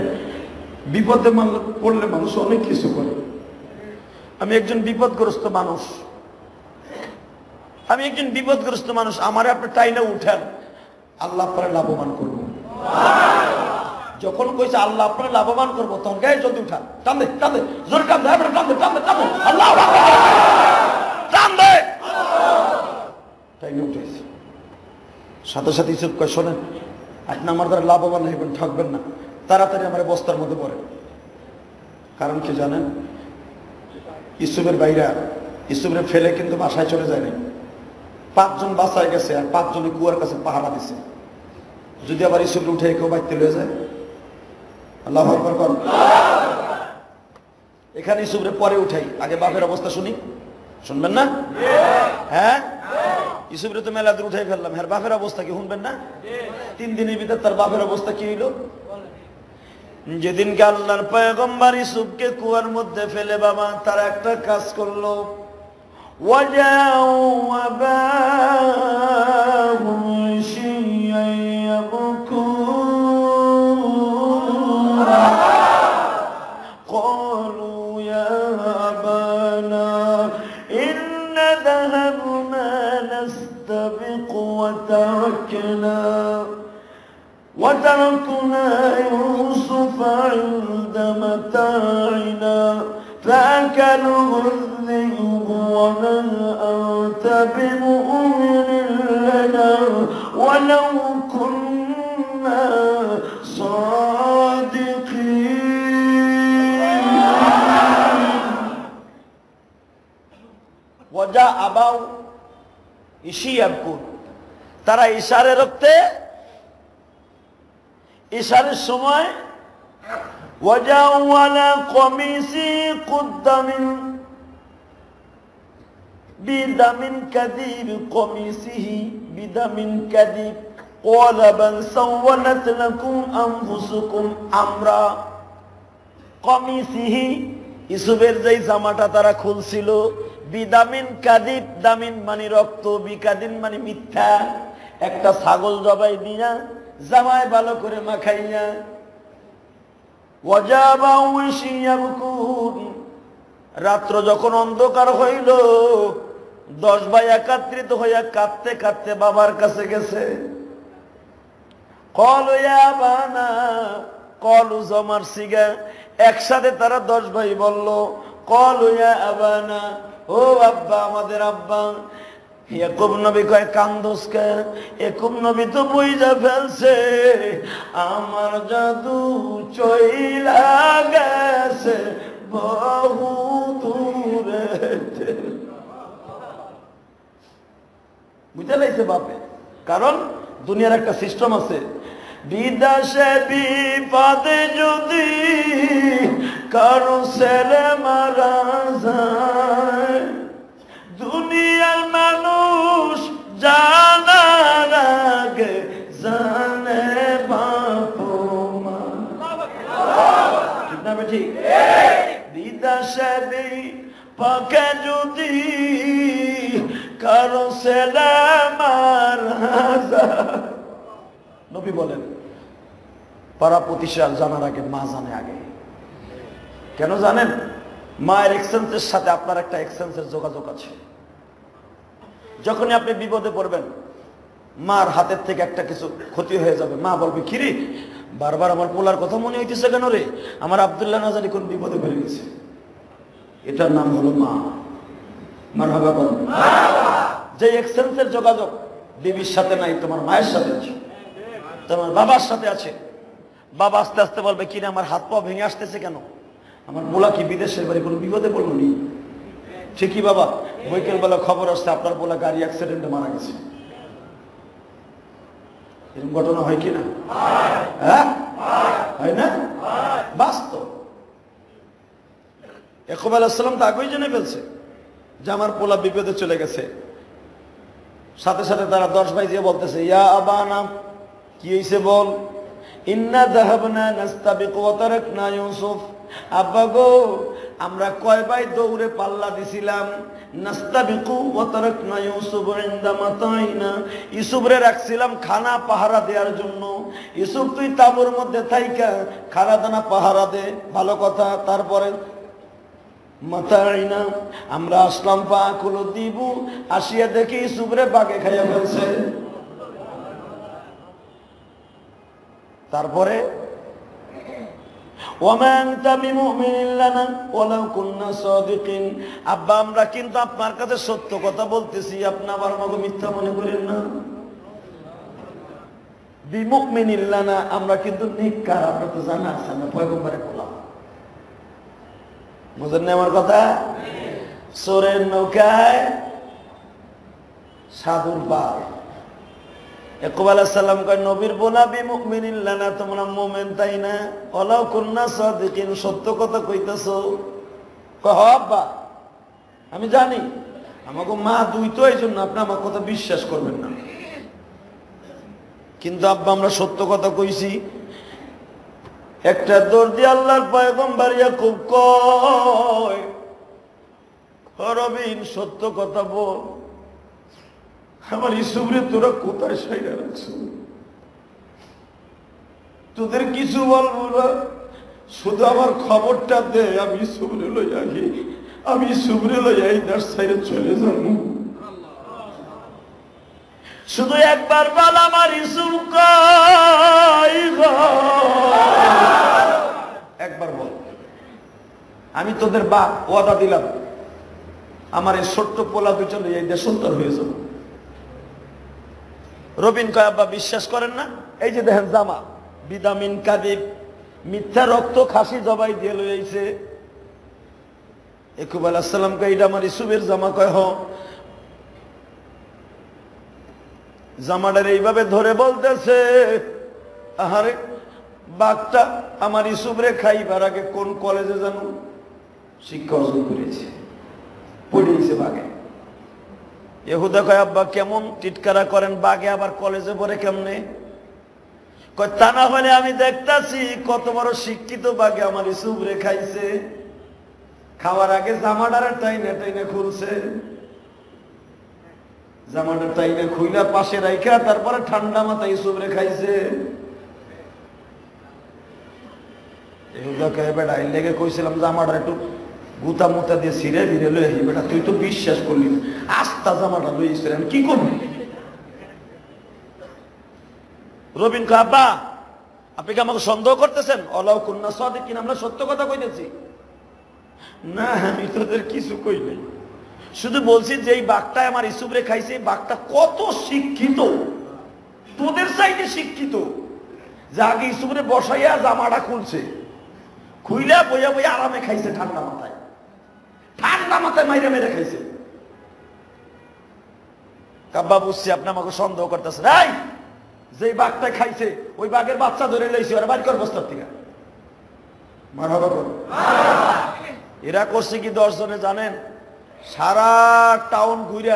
বিপদে পড়লে মানুষ অনেক কিছু করে, আমি একজন বিপদগ্রস্ত মানুষ, আমি একজন বিপদগ্রস্ত মানুষ, আমারে আপনি টাইনা উঠেন, আল্লাহ আপনার লাভবান করবো। যখন কইছে আল্লাহ আপনার লাভবান করবো, তখন গায়ে জলদি উঠান, টান দে টান দে, জোরে টান দে, টান দে টান দে টান দে, আল্লাহ টান দে, টাইনে উঠেছে। সাথে সাথে ইসুফ কয় শোনেন আপনি আমার দ্বারা লাভবান হইবেন, ঠকবেন না, তাড়াতাড়ি আমার বস্তার মধ্যে পড়ে। কারণ কি জানেন, ইসুফের বাইরা ইসুফের ফেলে কিন্তু বাসায় চলে যায় না, 5 জন বাসায় গেছে আর 5 জনে কুয়ার কাছে পাহারা দিছে, যদি আবার ইসুফের উঠে কেউ বাইতে লয়ে যায়। আল্লাহু আকবার কর। এখানে ইসুফের পরে উঠাই, আগে বাপের অবস্থা শুনি, শুনবেন না? হ্যাঁ ইসুফরে তো মেলা দূর উঠাই ফেললাম, হ্যাঁ বাপের অবস্থা কি শুনবেন না? 3 দিনের ভিতর তার বাপের অবস্থা কি হইল? যেদিনকে আল্লাহর পয়গম্বর ইসুফকে কুয়ার মধ্যে ফেলে বাবা তারা একটা কাজ করলো, ওয়াজাউ আবাহুম শিয়্যান ইয়াবকুন ক্বালু ইয়া আবানা ইন্না যাহাবনা নাস্তাবিকু وتركنا يوسف عند متاعنا فأكله الذئب وما أنت بمؤمن لنا ولو كنا صادقين وجاء أباو ইশি ইয়াবকুন, তারা ইশারে রক্তে ইশারের সময় ওয়াজাউ আলা কমিসি কুদ্দামিন বিদামিন কাযিব কমিসিহি বিদামিন কাযিব ক্বালা বাল সাওয়ালাত লাকুম আনফুসুকুম আমরা। কমিসিহি ইসুফের যেই জামাটা তারা খুলছিল, বিদামিন কাযিব, দামিন মানে রক্ত, বিকাদিন মানে মিথ্যা, একটা ছাগল জবাই দিয়া জামায় ভালো করে মাখাইয়া ওয়াজাবাউ ইয়াবকুন। রাত্র যখন অন্ধকার হইল 10 ভাই একত্রিত হইয়া কাঁদতে কাঁদতে বাবার কাছে গেছে। ক্বালু ইয়া আবানা, ক্বালু জমার সিগা, একসাথে তারা 10 ভাই বলল ক্বালু ইয়া আবানা, ও আব্বা, আমাদের আব্বা। ইয়াকুব নবী কয় কান্দোস কে? ইয়াকুব নবী তো বুঝা ফেলছে আমার জাদু চইলা গেছে বহু দূরে। বুঝতে লাইছে বাপে, কারণ দুনিয়ার একটা সিস্টেম আছে, বিদেশে বিপদে যদি কারো ছেলে মারা যায়, দুনিয়ার মানুষ জানার আগে জানে বাপ মা। ঠিক না বেঠি? বিদেশে বিপদে যদি কারো ছেলে মারা যায়, নবী বলেন পাড়া প্রতিষ্ঠান জানার আগে মা জানে আগে। কেন জানেন? মায়ের এক্সচেঞ্জের সাথে আপনার একটা এক্সচেঞ্জের যোগাযোগ আছে। যখনই আপনি বিপদে পড়বেন মার হাতের থেকে একটা কিছু ক্ষতি হয়ে যাবে, মা বলবে কিরে বারবার আমার পোলার কথা মনে হইতেছে কেন রে, আমার আব্দুল্লাহ না জানি কোন বিপদে পড়ে গেছে। এটার নাম হলো মা। মারহাবা বলেন। যে এক্সচেঞ্জের যোগাযোগ বিবির সাথে নাই, তোমার মায়ের সাথে আছে, তোমার বাবার সাথে আছে। বাবা আস্তে আস্তে বলবে কিনা আমার হাত পা ভেঙে আসতেছে কেন, আমার পোলা কি বিদেশের বাড়ি কোনো বিপদে পড়লো নি? ঠিকই বাবা, বৈকাল বেলা খবর আসছে আপনার পোলা গাড়ি অ্যাক্সিডেন্টে মারা গেছে। এরকম ঘটনা হয় কিনা? হ্যাঁ, হয় না? বাস্তব। ইয়াকুব আলাইহিস সালাম তো আগেই জেনে ফেলছে যে আমার পোলা বিপদে চলে গেছে। সাথে সাথে তারা 10 ভাই দিয়ে বলতেছে, ইয়া আবানা, কি হইছে বল। ইন্না যাহাবনা নাস্তাবিকু ওয়া তারাকনা ইউসুফ, আব্বা গো আমরা কয় ভাই দৌড়ে পাল্লা দিছিলাম, নাস্তাবিকু ওয়া তারাকনা ইউসুফ ইনদা মাতাইনা, ইউসুফরে রাখছিলাম খানা পাহারা দেওয়ার জন্য। ইউসুফ তুই তাঁবুর মধ্যে থাইকা খানা দানা পাহারা দে, ভালো কথা। তারপরে মাতাইনা, আমরা আসলাম ফাকুলু দিব, আসিয়া দেখি ইউসুফরে বাগে খাইয়া ফেলছে। তারপরে আব্বা আমরা কিন্তু আপনার কাছে সত্য কথা বলতেছি, আপনি আবার আমাকে মিথ্যা মনে করেন না। বিমুমিনিল্লানা, আমরা কিন্তু নেককার, আপনার তো জানা আছে আমরা পয়গম্বরে বললাম। বুঝেন না আমার কথা? চোরের নৌকায় সাধুর পাল। ইয়াকুব আলাইহিস সালাম কয় নবীর বোলা বিমুমিনিন লানা, তোমরা মুমিন তাই না? ওয়ালাউ কুননা সাদিকিন, সত্য কথা কইতাছো। কয় হ আব্বা আমি জানি, আমাকে মা দুই তো, এই জন্য আপনি আমার কথা বিশ্বাস করবেন না, কিন্তু আব্বা আমরা সত্য কথা কইছি। একটা দর্দি আল্লাহর পয়গম্বর ইয়াকুব কয়, রবিন সত্য কথা বল, আমার ইসুফরে তোরা কোথায় সাইরা রাখছো? তোদের কিছু বলবো না, শুধু আমার খবরটা দে, আমি ইসুফরে লই আগে, আমি ইসুফরে লই এই দেশ সাইরে চলে যাবো। শুধু একবার বল আমার ইসুফ কই গো, একবার বল, আমি তোদের বাপ ওয়াদা দিলাম আমার এই ছোট্ট পোলা দুজন এই দেশান্তর হয়ে যাবো। রবিন কয় আব্বা বিশ্বাস করেন না? এই যে দেখেন জামা, বিদামিন কাদিব, মিথ্যা রক্ত খাসি জবাই দিয়ে লই আইছে। ইয়াকুব আলাইহিস সালাম কয় এটা আমার ইসুফের জামা। কয় হ। জামাটার এইভাবে ধরে বলতেছে, আহারে বাঘটা আমার ইসুফরে খাইবার আগে কোন কলেজে জানো শিক্ষা অর্জন করেছে, পড়িয়েছে বাঘে। ইহুদা কয় আব্বা কেমন টিটকারা করেন, বাঘে আবার কলেজে পড়ে কেমনে? কয় তা না হলে আমি দেখতাছি কত বড় শিক্ষিত বাঘে আমার ইসুফরে খাইছে। খাওয়ার আগে জামাটারে টাইনে টাইনে খুলছে, জামাটা টাইনে খুইলা পাশে রাইখা তারপরে ঠান্ডা মাথায় ইসুফরে খাইছে। ইহুদা কয় বেটা এই লেগে কইছিলাম জামাটা একটু গুতা মুতা দিয়ে ছিঁড়ে ভিড়ে লই আহি, বেটা তুই তো বিশ্বাস করলি না, আস্তা জামাটা লই এসে আমি কি করবি? রবিন কয় আব্বা আপনি কি আমাকে সন্দেহ করতেছেন? ওয়ালাউ কুননা সাদিকিন, আমরা সত্য কথা কইতেছি। না আমি তোদের কিছু কই নাই, শুধু বলছি যে এই বাঘটা আমার ইসুফরে খাইছে, বাঘটা কত শিক্ষিত, তোদের চাইতে শিক্ষিত, যে আগে ইসুফরে বসাইয়া জামাটা খুলছে, খুইলা বইয়া বইয়া আরামে খাইছে, ঠান্ডা মাথায়, ঠান্ডা মাথায় মাইরে মেরে খাইছে। কাব্বা বুঝছি আপনি আমাকে সন্দেহ করতেছেন। এই যে বাঘটা খাইছে ওই বাঘের বাচ্চা ধরে লইছে, ওরা বাড়ি কর বস্তার থেকে। মারহাবা কর। এরা করছে কি 10 জনে জানেন? সারা টাউন ঘুরে,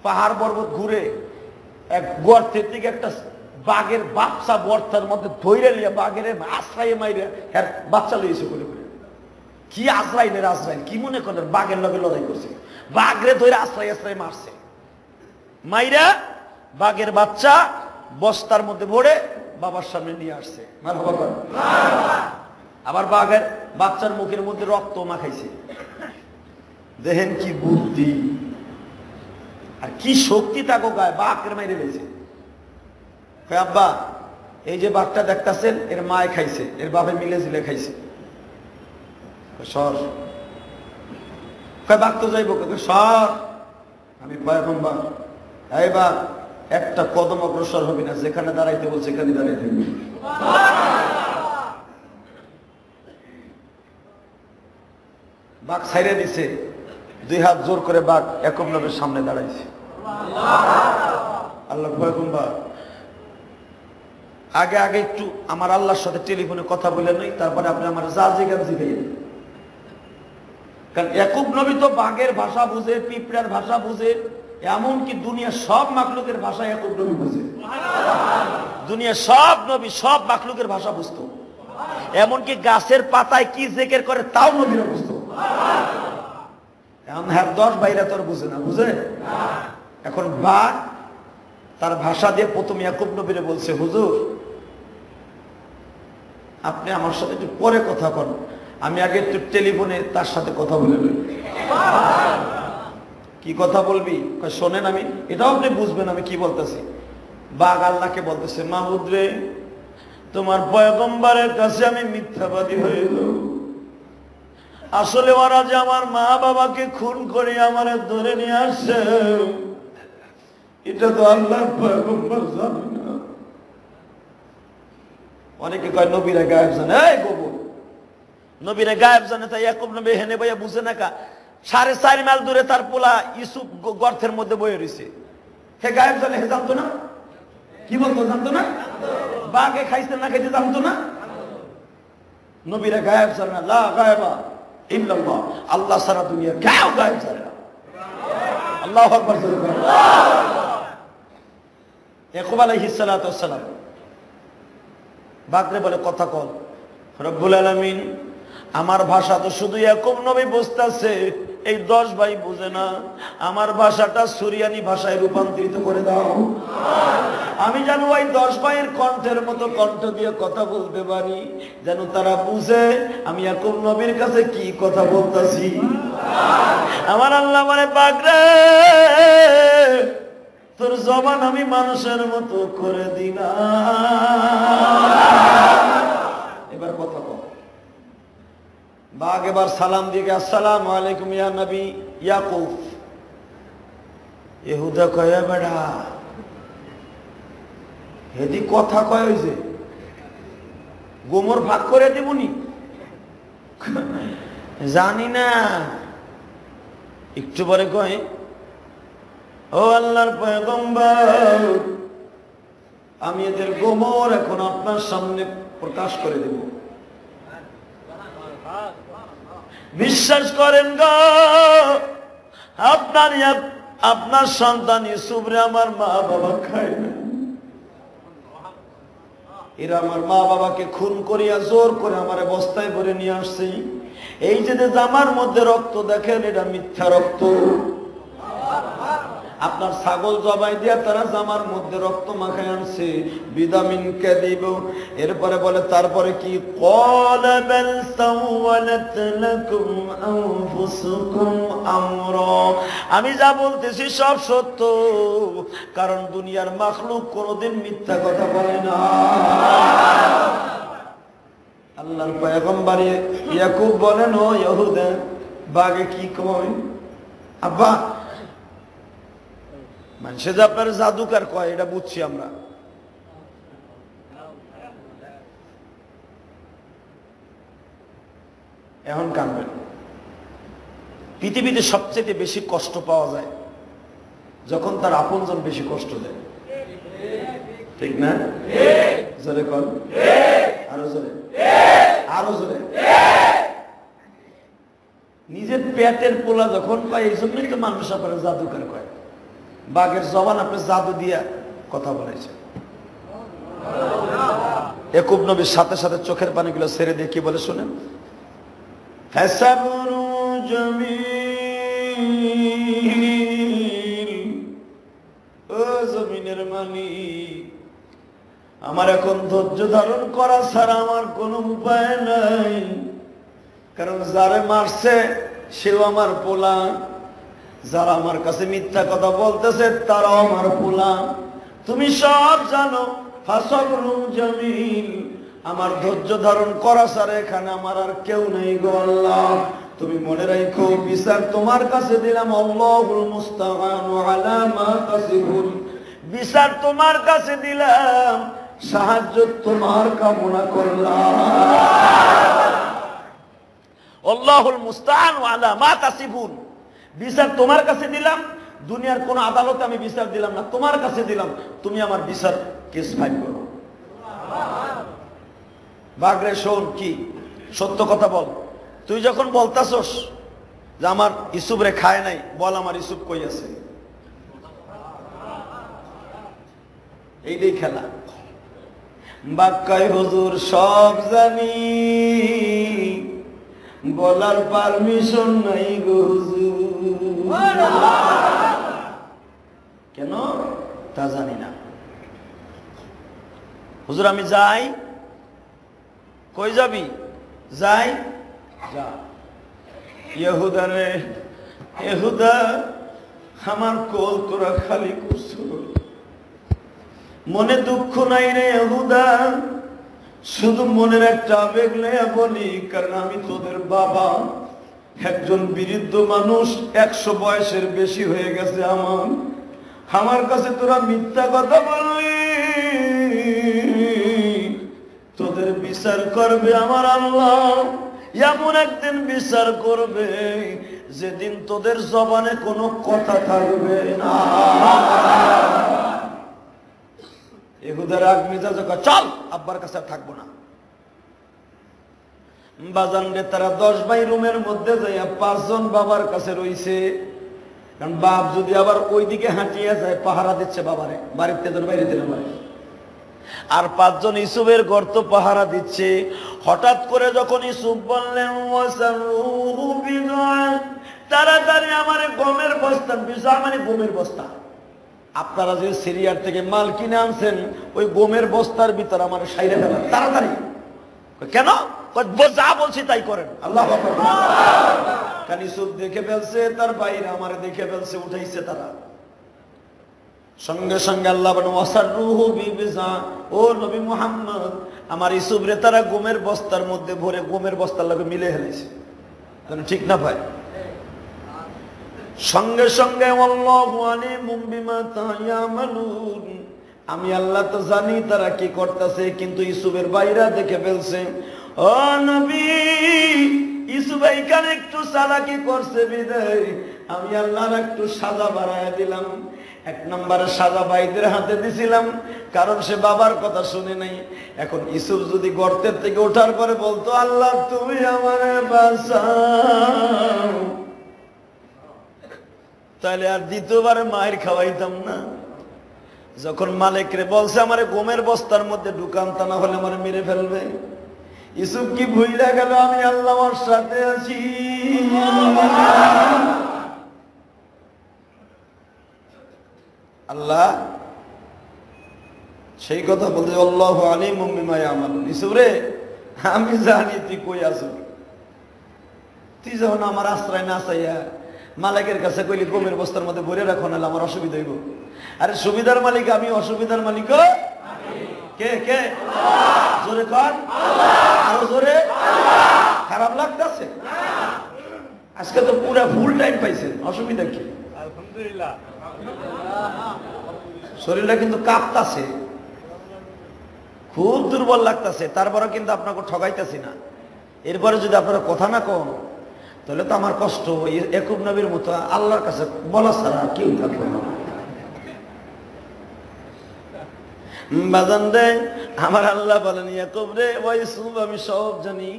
পাহাড় পর্বত ঘুরে, এক গর্তের থেকে একটা বাঘের বাচ্চা গর্তের মধ্যে ধৈরে লিয়া বাঘের আশ্রয় মাইরে হ্যাঁ বাচ্চা লইছে বলে করে। কি আশ্রয়ের আশ্রয় কি মনে করেন? বাঘের লগে লড়াই করছে, বাঘরে ধরে আশ্রয় আশ্রয় মারছে, মাইরা বাঘের বাচ্চা বস্তার মধ্যে ভরে বাবার সামনে নিয়ে আসছে। আবার বাঘের বাচ্চার মুখের মধ্যে রক্ত মাখাইছে। দেখেন কি বুদ্ধি আর কি শক্তি তাকে গায়ে, বাঘের মাইরে গেছে। আব্বা এই যে বাঘটা দেখতেছেন এর মায় খাইছে, এর বাপে মিলে ঝিলে খাইছে। সর। বাঘ তো যাইব, সর, আমি পয়গম্বর। এই বাঘ একটা কদম অগ্রসর হবি না, যেখানে দাঁড়াইতে বলছে সেখানে দাঁড়িয়ে থাকবি। বাঘ ছাইড়ে দিছে, 2 হাত জোর করে বাঘ ইয়াকুব নবীর সামনে দাঁড়াইছে। আল্লাহ পয়গম্বর আগে আগে একটু আমার আল্লাহর সাথে টেলিফোনে কথা বলে নই, তারপরে আপনি আমার যা জিজ্ঞাসা জিজ্ঞাসা। কারণ ইয়াকুব নবী তো বাঘের ভাষা বুঝে, পিঁপড়ার ভাষা বুঝে, এমনকি দুনিয়ার সব মাখলুকের ভাষা ইয়াকুব নবী বুঝে। দুনিয়ার সব নবী সব মাখলুকের ভাষা বুঝতো, এমনকি গাছের পাতায় কি জিকির করে তাও নবীরা বুঝতো। এখন হ্যাঁ 10 ভাইরা তোর বুঝে না, বুঝে। এখন বাঘ তার ভাষা দিয়ে প্রথম ইয়াকুব নবীরে বলছে, হুজুর আপনি আমার সাথে একটু পরে কথা বলেন, আমি আগে একটু টেলিফোনে তার সাথে কথা বলে নিই। কি কথা বলবি? শোনেন, আমি এটাও আপনি বুঝবেন আমি কি বলতেছি। বাঘ আল্লাহকে বলতেছে, মাহবুদ রে, তোমার পয়গম্বরের কাছে আমি মিথ্যাবাদী হয়ে গেল। আসলে ওরা যে আমার মা বাবাকে খুন করে আমার ধরে নিয়ে আসছে, এটা তো আল্লাহর পয়গম্বর জানে না। অনেকে কয় নবীরা গায়েব জানে। এই গোবর, নবীরা গায়েব জানে তাই ইয়াকুব নবী হেনে বইয়া বুঝে না কা? 4.5 মাইল দূরে তার পোলা ইউসুফ গর্তের মধ্যে বয়ে রয়েছে, হে গায়েব জানে, হে জানতো না? কি বলতো, জানতো না? বাঘে খাইছে না খাইতে জানতো না? নবীরা গায়েব জানে না। লা গায়েবা ইল্লাল্লাহ, আল্লাহ ছাড়া দুনিয়া কেউ গায়েব জানে না। আল্লাহু আকবার। ইয়াকুব আলাইহিস সালাতু ওয়াস সালাম বাঘরে বলে, কথা কল। রব্বুল আলামিন আমার ভাষা তো শুধু ইয়াকুব নবী বুঝতেছে, এই 10 ভাই বুঝে না। আমার ভাষাটা সুরিয়ানি ভাষায় রূপান্তরিত করে দাও, আমি যেন ওই 10 ভাইয়ের কণ্ঠের মতো কণ্ঠ দিয়ে কথা বলতে পারি, যেন তারা বুঝে আমি ইয়াকুব নবীর কাছে কি কথা বলতেছি। আমার আল্লাহ মানে বাঘরে, তোর জবান আমি মানুষের মতো করে দিলাম, এবার কথা বল। বাঘ এবার সালাম দিয়ে, আসসালামু আলাইকুম ইয়া নবী ইয়াকুব। ইহুদা কয়, বেড়া হেদি কথা কয়, হইছে গোমর ভাগ করে দেবনি? জানি না। একটু পরে কয়, ও আল্লাহর পয়গম্বর, আমি এদের গোমর এখন আপনার সামনে প্রকাশ করে দেব। বিশ্বাস করেন গো, আপনার সন্তান ইউসুফরে আমার মা বাবা খায় না। এরা আমার মা বাবাকে খুন করিয়া জোর করে আমার বস্তায় ভরে নিয়ে আসছে। এই যে জামার মধ্যে রক্ত দেখেন, এটা মিথ্যা রক্ত। আপনার ছাগল জবাই দিয়া তারা জামার মধ্যে রক্ত মাখায় আনছে, বিদামিন কাযিব। এরপরে বলে, তারপরে কি? ক্বালা বাল সাওয়ালাত লাকুম আনফুসুকুম আমরা, আমি যা বলতেছি সব সত্য, কারণ দুনিয়ার মাখলুক কোনোদিন মিথ্যা কথা বলে না। আল্লাহর পয়গম্বর ইয়াকুব বলেন, ও ইহুদা, বাগে কি কয়? আব্বা মানুষে যে আপনার জাদুকার কয়, এটা বুঝছি আমরা। এখন কানবেন। পৃথিবীতে সবচেয়ে বেশি কষ্ট পাওয়া যায় যখন তার আপনজন বেশি কষ্ট দেয়, ঠিক না? জোরে কর, আরো জোরে, আরো জোরে। নিজের পেটের পোলা যখন কয়, এই জন্যই তো মানুষ আপনার জাদুকার কয়। বাঘের জবান আপনি জাদু দিয়া কথা বলেছেন। ইয়াকুব নবীর সাথে সাথে চোখের পানিগুলো ছেড়ে দিয়ে কি বলে শুনেন, হাসাবুরু জামিল, ও জমিনের মালিক, আমার এখন ধৈর্য ধারণ করা ছাড়া আমার কোনো উপায় নাই। কারণ যারে মারছে সেও আমার পোলা, যারা আমার কাছে মিথ্যা কথা বলতেছে তারাও আমার পোলা। তুমি সব জানো, ফাসাবরুন জামিল, আমার ধৈর্য ধারণ করা ছাড়া এখানে আমার আর কেউ নেই গো আল্লাহ। তুমি মনে রাখো বিচার তোমার কাছে দিলাম, আল্লাহুল মুস্তাআনু আলা মা তাসিফুন, বিচার তোমার কাছে দিলাম, সাহায্য তোমার কামনা করলাম। আল্লাহুল মুস্তাআনু আলা মা তাসিফুন, বিচার তোমার কাছে দিলাম, দুনিয়ার কোন আদালতে আমি বিচার দিলাম না, তোমার কাছে দিলাম, তুমি আমার বিচার কেস ফাইল করো। বাগরে শোন, কি সত্য কথা বল। তুই যখন বলতাছস যে আমার ইসুফ রে খায় নাই, বল আমার ইসুফ কই আছে। এইটাই খেলা। বাক্কায় হুজুর সব জানি, বলার পারমিশন নাই গো হুজুর। কেন তা জানি না। হুজুর আমি যাই। কই যাবি? যাই। যা। ইহুদা রে, ইহুদা আমার কোল তোরা খালি করছো, মনে দুঃখ নাই রে ইহুদা, শুধু মনের একটা আবেগ লইয়া বলি, কারণ আমি তোদের বাবা, একজন বৃদ্ধ মানুষ, 100 বয়সের বেশি হয়ে গেছে আমার কাছে তোরা মিথ্যা কথা বললি, তোদের বিচার করবে আমার আল্লাহ। এমন একদিন বিচার করবে যেদিন তোদের জবানে কোনো কথা থাকবে না। ইহুদার রাগ মেজাজ, চল আব্বার কাছে থাকবো না। বাজান রে, তারা 10 ভাই রুমের মধ্যে যাইয়া 5 জন বাবার কাছে রইছে, কারণ বাপ যদি আবার ওইদিকে হাঁটিয়ে যায় পাহারা দিচ্ছে বাবারে, বাড়িতে তোর বাইরে দিতে পারে। আর 5 জন ইসুফের গর্ত পাহারা দিচ্ছে। হঠাৎ করে যখন ইসুফ বললেন তাড়াতাড়ি আমার গমের বস্তা, বিজা মানে গমের বস্তা, আপনারা যে সিরিয়ার থেকে মাল কিনে আনছেন ওই গমের বস্তার ভিতর আমার সাইরে ফেলেন তাড়াতাড়ি। কেন? যা বলছি তাই করেন। আল্লাহু আকবার। কারণ ইসুফ দেখে ফেলছে, তার বাইরে আমার দেখে ফেলছে, উঠাইছে তারা। সঙ্গে সঙ্গে আল্লাহ বলেন ওয়াসাররুহু বিবিজা, ও নবী মুহাম্মদ, আমার ইসুফ রে তারা গমের বস্তার মধ্যে ভরে গমের বস্তার লগে মিলে ফেলেছে, ঠিক না ভাই? সঙ্গে সঙ্গে আল্লাহু আলিমুম বিমা তা'য়ামালুন, আমি আল্লাহ তো জানি তারা কি করতেছে, কিন্তু ইসুফের বাইরা দেখে ফেলছে। ও নবী, ইসুফ এইখানে একটু চালাকি করছে বিদায় আমি আল্লাহর একটু সাজা বাড়ায় দিলাম। 1 নম্বরে সাজা ভাইদের হাতে দিছিলাম, কারণ সে বাবার কথা শুনে নাই। এখন ইসুফ যদি গর্তের থেকে ওঠার পরে বলতো আল্লাহ তুমি আমারে বাঁচাও, তাহলে আর দ্বিতীয়বারে মায়ের খাওয়াইতাম না। যখন মালিক রে বলছে আমারে গমের বস্তার মধ্যে ঢুকান, তা না হলে আমারে মেরে ফেলবে, ইসুফ কি ভুইলা গেল আমি আল্লাহর সাথে আছি। আল্লাহ সেই কথা বলতে আল্লাহু আলিমুম বিমা ইয়ামালুন, ইসুফ রে আমি জানি তুই কই আছো, তুই যখন আমার আশ্রয় না চাইয়া মালিকের কাছে কইলি গমের বস্তার মধ্যে ভরে রাখো, না আমার অসুবিধা হইব। আরে সুবিধার মালিক আমি, অসুবিধার মালিক কে? কে? জোরে কর, আরো জোরে। খারাপ লাগতেছে? আজকে তো পুরা ফুল টাইম পাইছেন, অসুবিধা কি? আলহামদুলিল্লাহ। শরীরটা কিন্তু কাঁপতাছে, খুব দুর্বল লাগতেছে, তারপরে কিন্তু আপনাকে ঠগাইতেছি না। এরপরে যদি আপনারা কথা না কন তাহলে তো আমার কষ্ট। ইয়াকুব নবীর মতো আল্লাহর কাছে বলা ছাড়া কেউ থাকবে না। বাজান রে, আমার আল্লাহ বলেন ইয়াকুব রে, ওই ইউসুফ আমি সব জানি,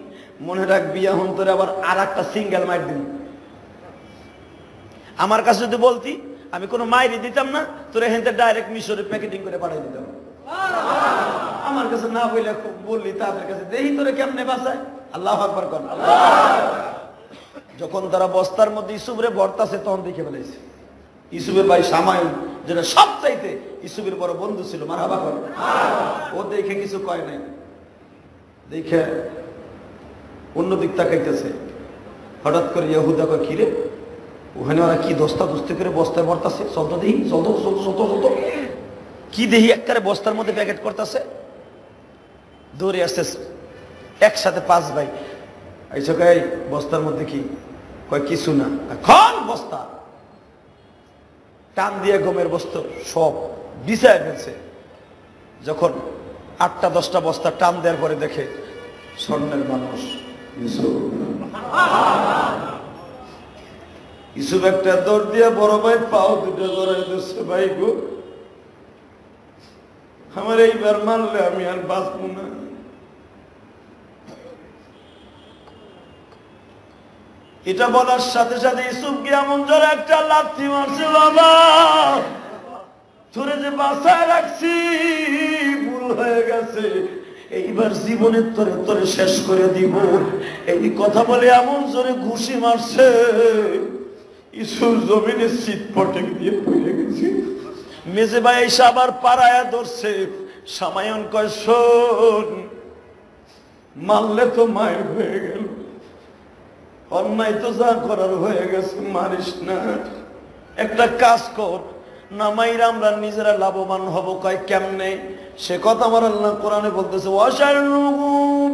মনে রাখবি এখন তোরে আবার আর একটা সিঙ্গেল মাইর দিন। আমার কাছে যদি বলতি আমি কোনো মাইরই দিতাম না, তোরে হেনতে ডাইরেক্ট মিশরে প্যাকেটিং করে পাঠাই দিতাম। আমার কাছে না বললে বললি তাদের কাছে, দেখি তোরে কেমনে বাঁচায়। আল্লাহু আকবার কর। যখন তারা বস্তার মধ্যে ইউসুফরে ভরতাছে তখন দেখে ফেলেছে ইউসুফের ভাই সামাইল, যেটা সবচাইতে ইউসুফের বড় বন্ধু ছিল, মারহাবা কর। ও দেখে কিছু কয় নাই, দেখে অন্যদিক তাকাইতেছে। হঠাৎ করে ইহুদা কয় কি রে, ওখানে ওরা কি দস্তা দস্তি করে বস্তায় ভরতাছে, চলতো দেখি, চলতো চলতো চলতো চলতো। কি দেখি একবারে বস্তার মধ্যে প্যাকেট করতেছে, দৌড়ে আসতেছে একসাথে 5 ভাই। আইসো কই বস্তার মধ্যে কি? কয় কিছু না। খন বস্তা টান দিয়ে গমের বস্তা সব বিছায় ফেলছে। যখন 8টা-10টা বস্তা টান দেওয়ার পরে দেখে স্বর্ণের মানুষ ইসুফ একটা দৌড় দিয়ে বড় ভাই পাও দুটো জড়াই দিচ্ছে, ভাই গো আমার এইবার মারলে আমি আর বাঁচবো না। এটা বলার সাথে সাথে ইসুফকে এমন জোরে একটা লাথি মারছে, বাবা তোরে যে বাঁচায় রাখছি ভুল হয়ে গেছে, এইবার জীবনের তোরে তোরে শেষ করে দিব। এই কথা বলে এমন জোরে ঘুষি মারছে, ইসুফ জমিনে চিৎপটেক দিয়ে পড়ে গেছে। মেজে ভাই এসে আবার পাড়ায় ধরছে। সামায়ন কয় শোন, মারলে তো মায়ের হয়ে গেল, অন্যায় তো যা করার হয়ে গেছে, মারিস না। একটা কাজ কর, নামাইরা আমরা নিজেরা লাভবান হব। কয় কেমনে? সে কথা আমার আল্লাহ কোরআনে বলতেছে, ওয়াশারুহু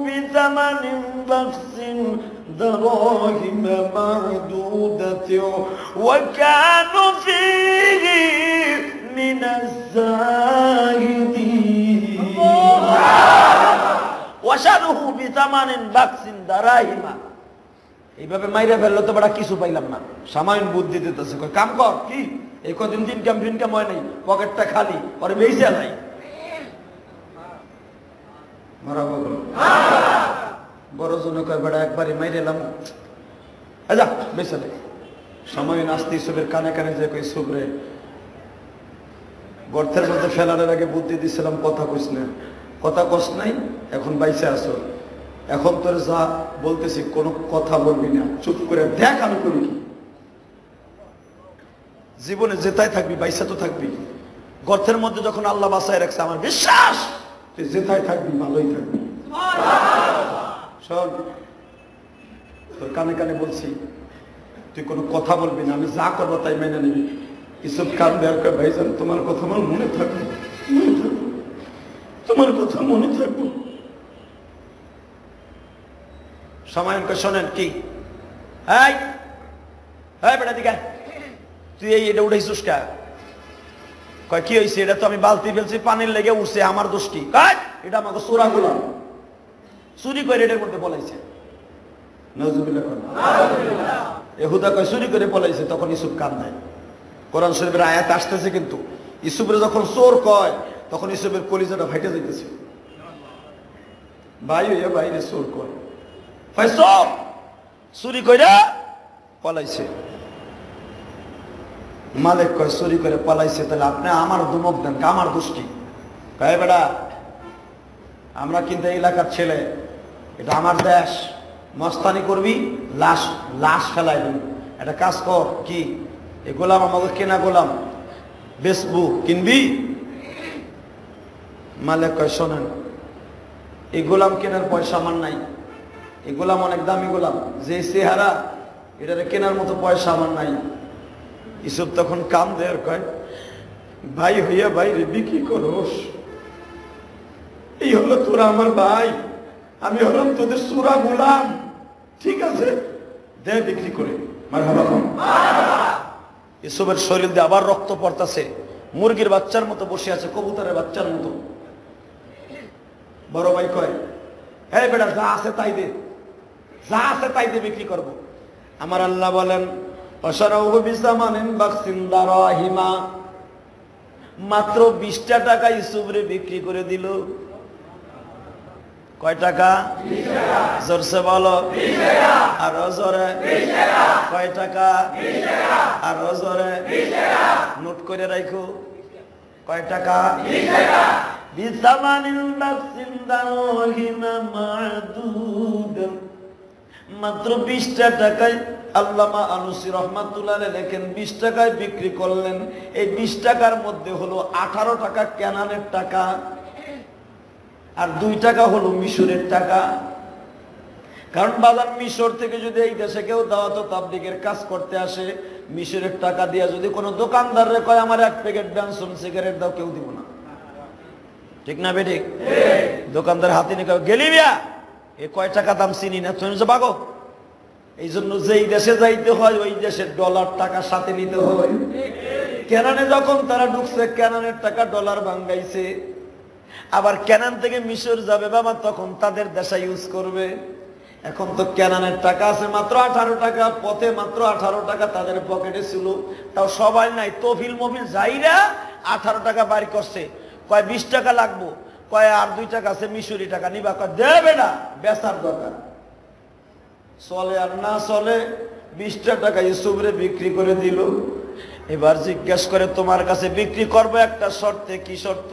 বিতামানিন বাকসিন দারাহিম মা'দুদাতিন ওয়া কানু ফীহি মিনাজ যাহিদিন। ওয়াশারুহু বিতামানিন বাকসিন দারাহিম, এইভাবে মাইরা ফেললো তো বড় কিছু পাইলাম না। সামান্য বুদ্ধি দিতেছে, কয় কাম কর। কি এই কদিন দিন কাম ফিনকাম হয় নাই, পকেটটা খালি, পরে বেঁচে নাই। বড় জনে কয় বেড়া একবারে মাইরেলাম, যা বেঁচে নাই। সময় নাস্তি ইসুফের কানে কানে যে কই ইসুফ রে, গর্তের মধ্যে ফেলার আগে বুদ্ধি দিছিলাম, কথা কইস না, কথা কস নাই, এখন বাইসে আসো, এখন তোর যা বলতেছি কোনো কথা বলবি না, চুপ করে দেখ আমি করি কি। জীবনে যেটাই থাকবি বাইসা তো থাকবি। গর্তের মধ্যে যখন আল্লাহ বাঁচায় রাখছে, আমার বিশ্বাস তুই যেটাই থাকবি ভালোই থাকবি। শোন, তোর কানে কানে বলছি, তুই কোনো কথা বলবি না, আমি যা করবো তাই মেনে নিবি। ইসব কান দেওয়ার কয় ভাইজান তোমার কথা আমার মনে থাকবে, তোমার কথা মনে থাকবো। সামায়নকে শোনেন কি, এই বেটা দিকে তুই এটা উঠাইছিস কা? কয় কি হয়েছে? এটা তো আমি বালতি ফেলছি, পানির লেগে উঠছে, আমার দোষ কি? এটা আমাকে চোরা গুলা চুরি করে এটার মধ্যে পলাইছে। এহুদা কয় চুরি করে পলাইছে। তখন ইসুফ কান দেয়। কোরআন শরীফের আয়াত আসতেছে, কিন্তু ইসুফের যখন চোর কয় তখন ইসুফের কলিজাটা ফাইটে যাইতেছে। ভাই হইয়া বাইরে চোর কয়, চুরি কইরা পলাইছে। মালিক কয় চুরি করে পলাইছে, তাহলে আপনি আমার ধমক দেন, আমার দোষটি? কয় বেড়া আমরা কিন্তু এই এলাকার ছেলে, এটা আমার দেশ, মস্তানি করবি লাশ লাশ ফেলাই দিবি। একটা কাজ কর, কি এই গোলাম আমাকে কেনা গোলাম, বেচবু, কিনবি? মালিক কয় শোনেন, এই গোলাম কেনার পয়সা আমার নাই, এই গোলাম অনেক দামি গোলাম, যে চেহারা এটারে কেনার মতো পয়সা আমার নাই। ইসুফ তখন কাম দেয়ার কয়, ভাই হইয়া বাইরে বিক্রি করোস, এই হলো তোরা আমার ভাই, আমি হলাম তোদের চোরা গোলাম, ঠিক আছে দে বিক্রি করে। ইসুফের শরীর দিয়ে আবার রক্ত পড়তেছে, মুরগির বাচ্চার মতো বসে আছে, কবুতরের বাচ্চার মতো। বড় ভাই কয়, হ্যাঁ বেটা যা আছে তাই দে, যা আছে তাই দে বিক্রি করবো। আমার আল্লাহ বলেন, মাত্র 20টা টাকা ইসুফরে বিক্রি করে দিল। কয় টাকা? জোরসে বলো, আরো জোরে। কয় টাকা? আরো জোরে। নোট করে রাখো, কয় টাকা? মাত্র 20টা টাকায় আল্লামা আনুসি রহমাতুল্লাহ লেখেন 20 টাকায় বিক্রি করলেন। এই 20 টাকার মধ্যে হলো 18 টাকা কেনানের টাকা, আর 2 টাকা হলো মিশরের টাকা। কারণ বাজার মিশর থেকে যদি এই দেশে কেউ দাওয়াত ও তাবলীগের কাজ করতে আসে, মিশরের টাকা দিয়ে যদি কোনো দোকানদাররে কয় আমার 1 প্যাকেট বেনসন সিগারেট দাও, কেউ দিব না। ঠিক না বেটি? দোকানদার হাতে নিয়ে গেলি মিয়া, এ কয় টাকা দাম চিনি না, তুমি বাগো। এই জন্য যেই দেশে যাইতে হয় ওই দেশের ডলার টাকা সাথে নিতে হয়। কেনানে যখন তারা ঢুকছে, কেনানের টাকা ডলার ভাঙ্গাইছে। আবার কেনান থেকে মিশর যাবে বাবা, তখন তাদের দেশে ইউজ করবে। এখন তো কেনানের টাকা আছে মাত্র 18 টাকা, পথে মাত্র 18 টাকা তাদের পকেটে ছিল। তাও সবাই নাই, তফিল মফিল যাইরা 18 টাকা বাড়ি করছে। কয় 20 টাকা লাগবো, কয় আর 2 টাকা আছে মিশরি টাকা নিবা, কয় দেবে না, বেচার দরকার। চলে আর না চলে 20 টাকা ইউসুফরে বিক্রি করে দিল। এবার জিজ্ঞেস করে তোমার কাছে বিক্রি করবো একটা শর্তে। কি শর্ত?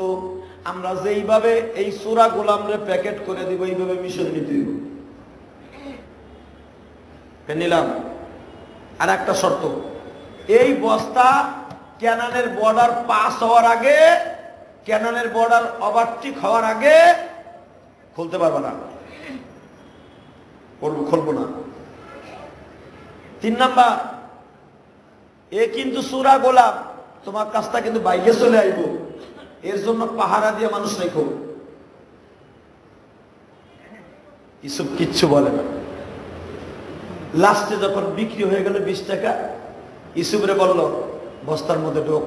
আমরা যেইভাবে এই সূরা গোলামরে প্যাকেট করে দিব এইভাবে মিশর নিতে দিব। নিলাম। আর একটা শর্ত, এই বস্তা ক্যানানের বর্ডার পাস হওয়ার আগে, ক্যানানের বর্ডার ওভারটেক হওয়ার আগে খুলতে পারবে না, খুলবো না। 3 নাম্বার, এ কিন্তু সূরা গোলাম, তোমার কাজটা কিন্তু বাইরে চলে আইব, এর জন্য পাহারা দিয়ে মানুষ রেখো। ইসব কিচ্ছু বলে না। লাস্টে যখন বিক্রি হয়ে গেল 20 টাকা, ইসুফরে বলল বস্তার মধ্যে ঢোক।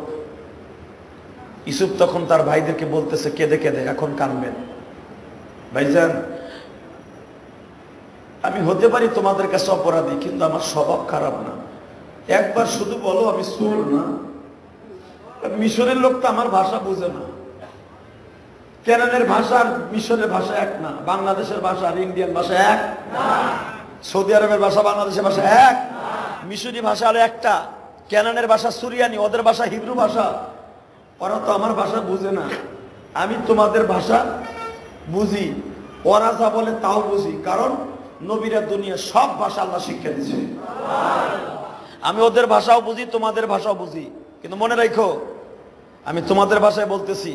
ইসুফ তখন তার ভাইদেরকে বলতেছে কেঁদে কেঁদে, এখন কানবেন, ভাইজান আমি হতে পারি তোমাদের কাছে অপরাধী, কিন্তু আমার স্বভাব খারাপ না। একবার শুধু বলো আমি চোর না। মিশরের লোক তো আমার ভাষা বুঝে না। কেনানের ভাষা আর মিশরের ভাষা এক না, বাংলাদেশের ভাষা আর ইন্ডিয়ান ভাষা এক না, সৌদি আরবের ভাষা বাংলাদেশের ভাষা এক, মিশরি ভাষা হলো একটা, কেনানের ভাষা সুরিয়ানি, ওদের ভাষা হিব্রু ভাষা। ওরা তো আমার ভাষা বুঝে না, আমি তোমাদের ভাষা বুঝি। ওরা যা বলে তাও বুঝি, কারণ নবীরা দুনিয়া সব ভাষা আল্লাহ শিক্ষা দিয়েছে। আমি ওদের ভাষাও বুঝি, তোমাদের ভাষাও বুঝি। কিন্তু মনে রাখো, আমি তোমাদের ভাষায় বলতেছি,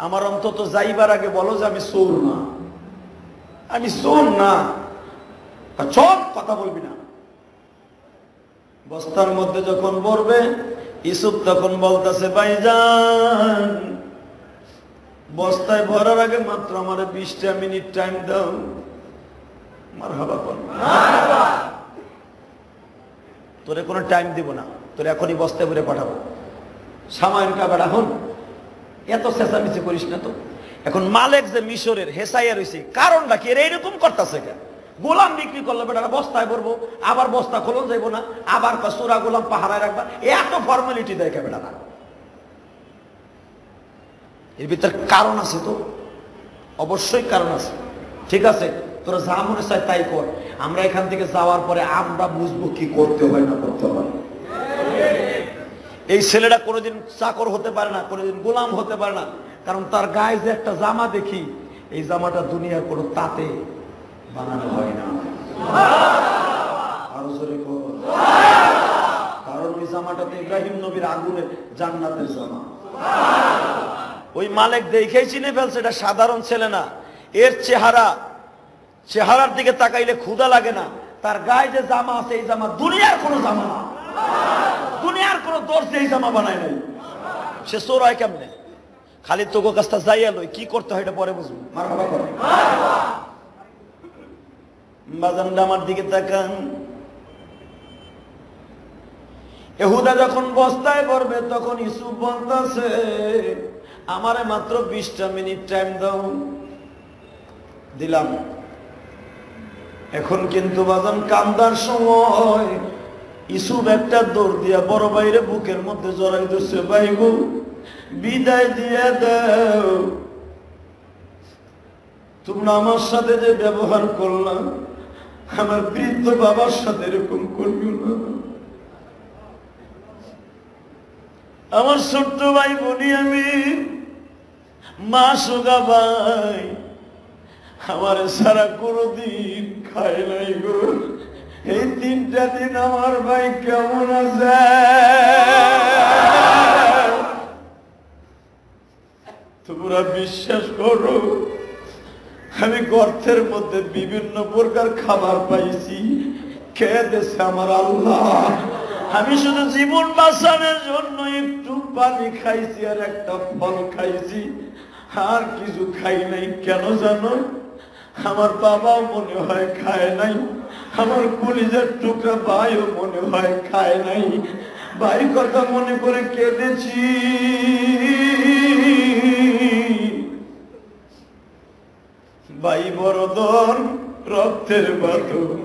আমার অন্তত যাইবার আগে বলো যে আমি চোর না, আমি চোর না। চোর কথা বলবি না। বস্তার মধ্যে যখন ভরবে, ইসুফ তখন বলতেছে ভাইজান বস্তায় ভরার আগে মাত্র আমার 20টা মিনিট টাইম দাও। মারহাবা বল, তোরে কোনো টাইম দিব না, তোরে এখনই বস্তায় ভরে পাঠাবো। সামায়ন কাবার এখন এত চেঁচামেচি করিস না তো। এখন মালিক যে মিশরের হেসাইয়া রয়েছে, কারণটা কি? এর এইরকম করতেছে কেন? গোলাম বিক্রি করলো বেটারা, বস্তায় ভরবো, আবার বস্তা খোলন যাইব না, আবার সূরা গোলাম পাহারায় রাখবা, এত ফর্মালিটি দেয় কে বেটারা? এর ভিতর কারণ আছে তো, অবশ্যই কারণ আছে। ঠিক আছে, তোরা যা মনে চায় তাই কর। আমরা এখান থেকে যাওয়ার পরে আমরা বুঝবো কি করতে হয় না করতে হয়। এই ছেলেটা কোনোদিন চাকর হতে পারে না, কোনোদিন গোলাম হতে পারে না, কারণ তার গায়ে যে একটা জামা দেখি, এই জামাটা দুনিয়ার কোনো তাতে বানানো হয় না। আরো জোরে কর। কারণ ওই জামাটাতে ইব্রাহিম নবীর আগুনের জান্নাতের জামা। ওই মালিক দেখেই চিনে ফেলছে এটা সাধারণ ছেলে না। এর চেহারার দিকে তাকাইলে ক্ষুধা লাগে না। তার গায়ে যে জামা আছে, এই জামা দুনিয়ার কোনো জামা না, দুনিয়ার কোনো দর্জি এই জামা বানায় নাই। সে চোর হয় কেমনে? খালি তোকে কাজটা যাইয়া লই, কি করতে হয় এটা পরে বুঝবো। মারহাবা করে বাজানটা আমার দিকে তাকান। ইহুদা যখন বস্তায় ভরবে, তখন ইউসুফ বলতেছে আমারে মাত্র 20টা মিনিট টাইম দাও। দিলাম। এখন কিন্তু বাজান কান্দার সময় ইউসুফ একটা দৌড় দিয়া বড় ভাইরে বুকের মধ্যে জড়াই ধরছে, ভাই গো বিদায় দিয়ে দাও, তোমরা আমার সাথে যে ব্যবহার করলাম, আমার বৃদ্ধ বাবার সাথে এরকম করবে না। আমার ছোট্ট ভাই বলি আমি, মা সোগা ভাই আমার সারা কোনদিন খায় নাই গো। এই 3টা দিন আমার ভাই কেমন আছে তোমরা বিশ্বাস করো, আমি গর্তের মধ্যে বিভিন্ন প্রকার খাবার পাইছি, খেয়ে দিয়েছে আমার আল্লাহ। আমি শুধু জীবন বাঁচানোর জন্য একটু পানি খাইছি আর একটা ফল খাইছি। আর কিছু খাই নাই। কেন জানো? আমার বাবাও মনে হয় খায় নাই, আমার কলিজার টুকরা ভাইও মনে হয় খায় নাই। ভাই কথা মনে করে কেঁদেছি। ভাই বড়দন রক্তের বাঁধন,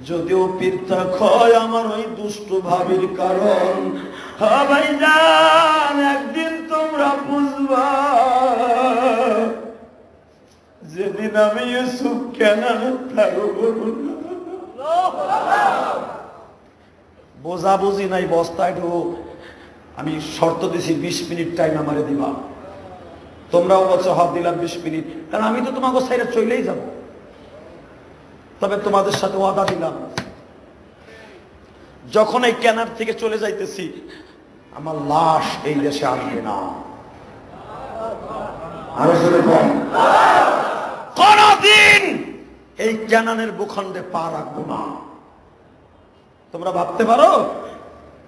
যদিও পিতা ক্ষয় আমার ওই দুষ্ট ভাবির কারণ। হ্যাঁ ভাই জান, একদিন তোমরা বুঝবা যেদিন আমি ইউসুফ কেনানে থাকবো। বোঝা বুঝি নাই বস্তায় ঢুক। আমি শর্ত দিছি 20 মিনিট টাইম আমারে দিবা। তোমরাও বলছো হাত দিলাম 20 মিনিট, কারণ আমি তো তোমাকে সাইডে চলেই যাব। তবে তোমাদের সাথে ওয়াদা দিলাম, যখন এই কেনার থেকে চলে যাইতেছি আমার লাশ এই দেশে আসবে না। কোনদিন এই ক্যানানের ভূখণ্ডে পা রাখবো না। তোমরা ভাবতে পারো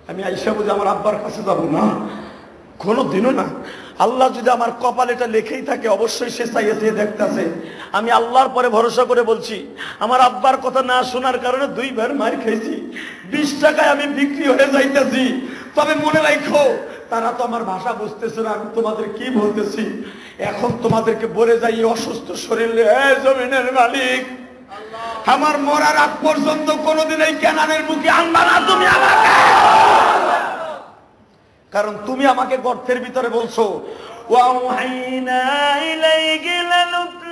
আমি আইসা বুঝে আমার আব্বার কাছে যাবো না? কোনদিনও না। আল্লাহ যদি আমার কপালে এটা লেখেই থাকে, অবশ্যই সে চাইয়ে চেয়ে দেখতেছে। আমি আল্লাহর পরে ভরসা করে বলছি, আমার আব্বার কথা না শোনার কারণে 2 বার মার খেয়েছি, 20 টাকায় আমি বিক্রি হয়ে যাইতেছি। তবে মনে রাখো, তারা তো আমার ভাষা বুঝতেছে না, আমি তোমাদের কি বলতেছি। এখন তোমাদেরকে বলে যাই, অসুস্থ শরীরে জমিনের মালিক, আমার মরার আগ পর্যন্ত কোনোদিন এই ক্যানানের মুখে আনবা না তুমি আমাকে। কারণ তুমি আমাকে গর্তের ভিতরে বলছো ওয়াউহাইনা ইলাইহি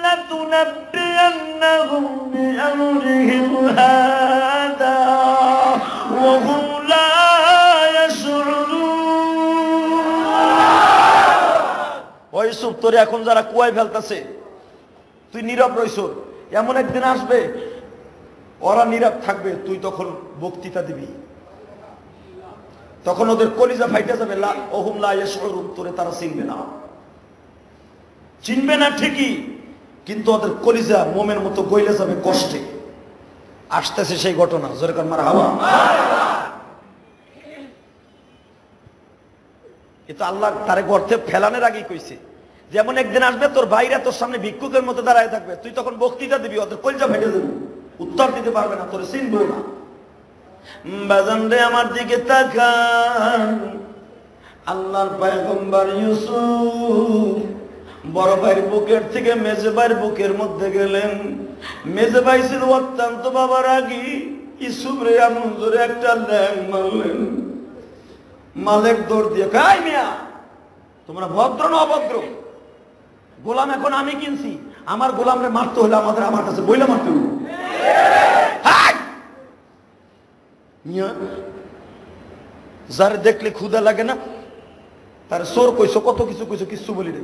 লাতুনাব্বিয়ান্নাহুম বিআমরিহিম হাদা ওয়া হুম লা ইয়াশউরুন। ওই ইউসুফ, তোরে এখন যারা কুয়ায় ফেলতেছে তুই নীরব রইছ। এমন একদিন আসবে ওরা নীরব থাকবে, তুই তখন বক্তৃতা দিবি, তখন ওদের কলিজা ফাইটা যাবে। ওহুম লা ইয়াশউরুন, তোরে তারা চিনবে না। চিনবে না ঠিকই, কিন্তু ওদের কলিজা মোমের মতো গইলে যাবে কষ্টে। আসতেছে সেই ঘটনা, জোরে কান মারহাবা। এটা আল্লাহ তারে গর্তে ফেলানোর আগেই কইছে, যেমন একদিন আসবে তোর ভাইরা তোর সামনে ভিক্ষুকের মতো দাঁড়ায় থাকবে, তুই তখন বক্তৃতা দিবি, ওদের কলিজা ফেটে যাবে, উত্তর দিতে পারবে না, তোরে চিনবো না। বাজান রে আমার দিকে তাকান, আল্লাহর পয়গম্বর ইউসুফ বড় ভাইয়ের বুকের থেকে মেজে ভাইয়ের বুকের মধ্যে গেলেন। মেজে ভাই ছিল অত্যন্ত বাবার আগি। ইউসুফ রে এমন জোরে একটা ল্যাং মারলেন, মালেক দৌড় দিয়ে, কাই মিয়া তোমরা ভদ্র না অভদ্র? গোলাম এখন আমি কিনছি, আমার গোলামরে মারতে হলে আমার কাছে বইলা মারতে হলো। যারে দেখলে ক্ষুধা লাগে না তার চোর কইছো, কত কিছু কইছো, কিছু বলি রে।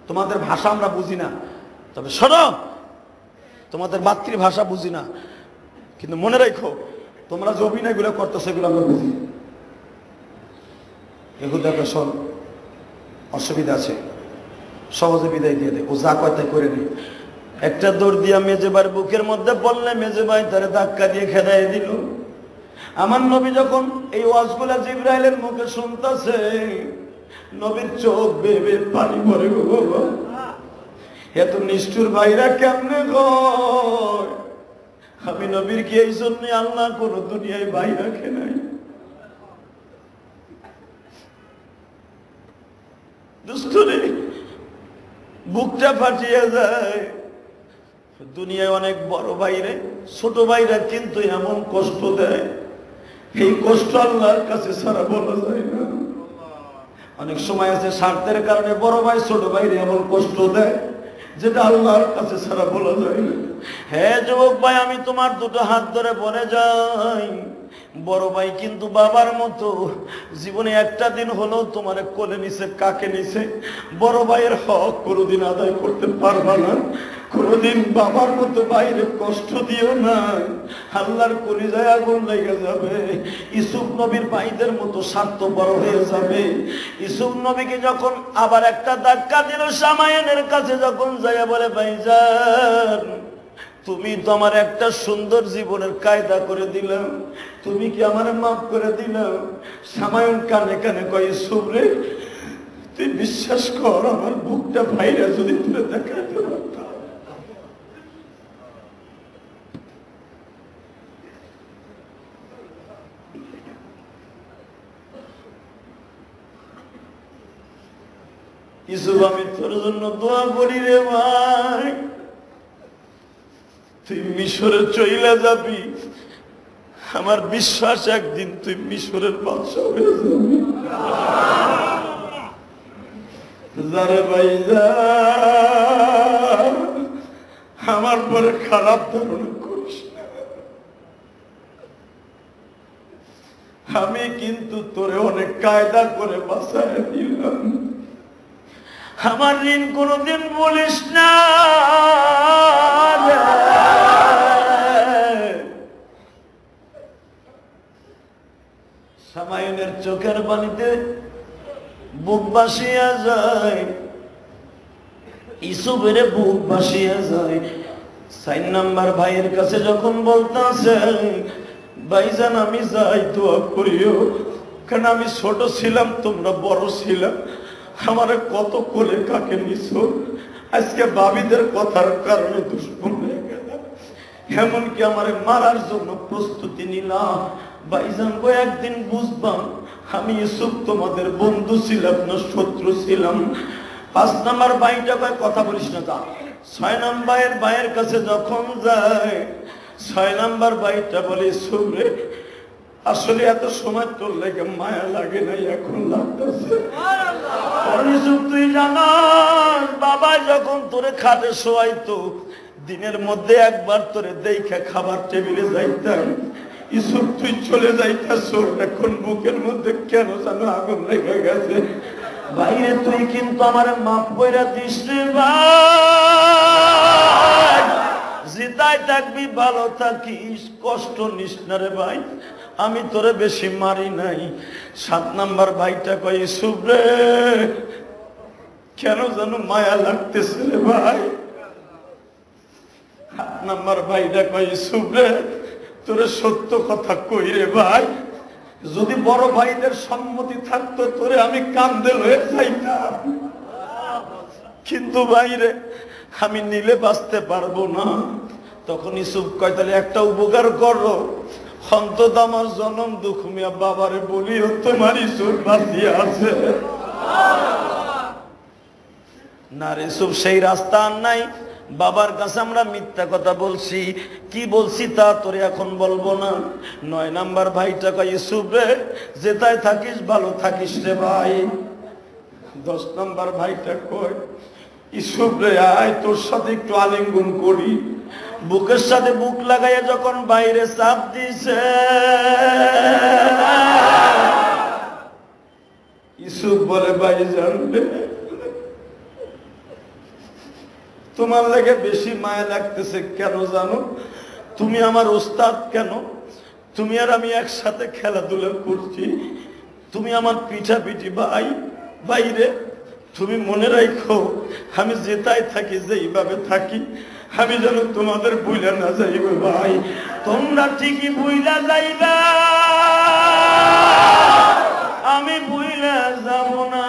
তোমাদের ভাষা আমরা বুঝি না, তবে শোনো, তোমাদের মাতৃভাষা বুঝি না, কিন্তু মনে রাখো তোমরা যে অভিনয়গুলো করতো সেগুলো আমরা বুঝি। এগুলো শোন, অসুবিধা আছে, সহজে বিদায় দিয়ে দে, ও যা কয় তাই করে নি। একটা দৌড় দিয়া মেজেবার বুকের মধ্যে পড়লে মেজে ভাই তারে ধাক্কা দিয়ে খেদাই দিল। আমার নবী যখন এই ওয়াজগুলা জিবরাইলের মুখে শুনতেছে, নবীর চোখ বেয়ে বেয়ে পানি পড়ে গো বাবা। এত নিষ্ঠুর ভাইরা কেমনে গয়? আমি নবীর কি এই জন্য আল্লাহ কোন দুনিয়ায় ভাই রাখে নাই? দুষ্টুরে বুকটা ফাটিয়ে যায়। দুনিয়ায় অনেক বড় ভাইরে ছোট ভাইরা কিন্তু এমন কষ্ট দেয়, এই কষ্ট আল্লাহর কাছে ছাড়া বলা যায় না। অনেক সময় আছে স্বার্থের কারণে বড় ভাই ছোট ভাইরে এমন কষ্ট দেয় যেটা আল্লাহর কাছে ছাড়া বলা যায় না। হ্যাঁ যুবক ভাই, আমি তোমার দুটো হাত ধরে বলে যাই, বড় ভাই কিন্তু বাবার মতো। জীবনে একটা দিন হলো তোমার কোলে নিছে, কাকে নিছে, বড় ভাইয়ের হক কোনোদিন আদায় করতে পারবা না। কোনোদিন বাবার মতো বাইরে কষ্ট দিও না, আল্লাহর কলিজায় আগুন লেগে যাবে। ইউসুফ নবীর ভাইদের মতো স্বার্থপর হয়ে যাবে। ইউসুফ নবীকে যখন আবার একটা ধাক্কা দিল সামায়েনের কাছে, যখন যাইয়া বলে ভাইজান তুমি তো আমার একটা সুন্দর জীবনের কায়দা করে দিলাম, তুমি কি আমার মাফ করে দিলাম? সামায়ন কানে কানে কয় ইউসুফ রে, তুই বিশ্বাস কর, আমার বুকটা ভাইরা যদি তুলে দেখাতে পারতাম। ইউসুফ, আমি তোর জন্য দোয়া করি রে ভাই, তুই মিশরে চইলা যাবি, আমার বিশ্বাস একদিন তুই মিশরের বাদশা হয়ে যাবি। যারে ভাই যা, আমার পরে খারাপ ধারণা করিস না। আমি কিন্তু তোরে অনেক কায়দা করে বাঁচায় দিলাম, আমার ঋণ কোনদিন বলিস না। সামায়নের চোখের পানিতে বুক ভাসিয়া যায়, ইউসুফের বুক ভাসিয়া যায়। 4 নাম্বার ভাইয়ের কাছে যখন বলতেছে, ভাইজান আমি যাই, দোয়া করিও, কারণ আমি ছোট ছিলাম, তোমরা বড় ছিলাম, আমার কত কোলে কাকে নিছো, আজকে ভাবিদের কথার কারণে দুশ্মন হয়ে গেল, এমনকি আমার মারার জন্য প্রস্তুতি নিলাম। ভাইজান গো, একদিন বুঝবাম আমি ইউসুফ তোমাদের বন্ধু ছিলাম না শত্রু ছিলাম। 5 নাম্বার ভাইটা ভাই কথা বলিস না তা। 6 নাম্বার ভাইয়ের কাছে যখন যায়, 6 নাম্বার ভাইটা বলে, ইউসুফ রে, আসলে এত সময় তোর লেগে মায়া লাগে নাই, এখন লাগতেছে। তুই জানাস বাবা যখন তোরে খাটে শোয়াইতো, দিনের মধ্যে একবার তোরে দেখে খাবার টেবিলে যাইতাম। ইউসুফ তুই চলে যাইতাস, এখন বুকের মধ্যে কেন যেন আগুন লেগে গেছে। বাইরে তুই কিন্তু আমার মাফ কইরা দিস রে ভাই, জিতায় থাকবি, ভালো থাকিস, কষ্ট নিস না রে ভাই, আমি তোরে বেশি মারি নাই। 7 নাম্বার ভাইটা কয়, ইউসুফ রে, কেন যেন মায়া লাগতেছে রে ভাই। 8 নাম্বার ভাইটা কয়, ইউসুফ রে, তোরে সত্য কথা কই রে ভাই, যদি বড় ভাইদের সম্মতি থাকতো তোরে আমি কান্দে লয়ে যাইতাম, কিন্তু বাইরে আমি নিলে বাঁচতে পারবো না। তখন ইউসুফ কয়, তাহলে একটা উপকার করো, অন্তত আমার জনম দুঃখ মিয়া বাবারে বলিও তোমার ইউসুফ বাঁচিয়ে আছে। না রে ইউসুফ, সেই রাস্তা আর নাই। বাবার কাছে আমরা মিথ্যা কথা বলছি, কি বলছি তা তোরে এখন বলবো না। 9 নাম্বার ভাইটা কয়, ইউসুফ রে, যেটাই থাকিস ভালো থাকিস রে ভাই। 10 নাম্বার ভাইটা কয়, ইউসুফ রে, আয় তোর সাথে একটু আলিঙ্গন করি। বুকের সাথে বুক লাগাইয়া যখন বাইরে চাপ দিছে, ইউসুফ বলে, ভাই জানবে তোমার লাগে বেশি মায়া লাগতেছে কেন জানো? তুমি আমার ওস্তাদ, কেন তুমি আর আমি একসাথে খেলাধুলা করছি, তুমি আমার পিঠাপিঠি ভাই। বাইরে তুমি মনে রাখো, আমি যেটাই থাকি, যেইভাবে থাকি, আমি যেন তোমাদের বুইলা না যাইব ভাই। তোমরা ঠিকই বুইলা যাইবা, আমি বুইলা যাব না।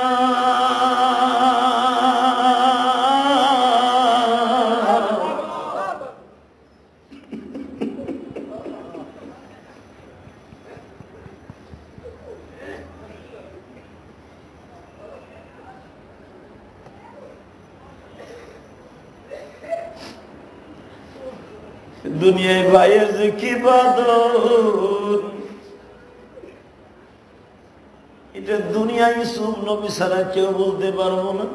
দুনিয়ায় ভাইয়ের যে কি বাদর, এটা দুনিয়া ইউসুফ নবী ছাড়া কেউ বলতে পারবো না।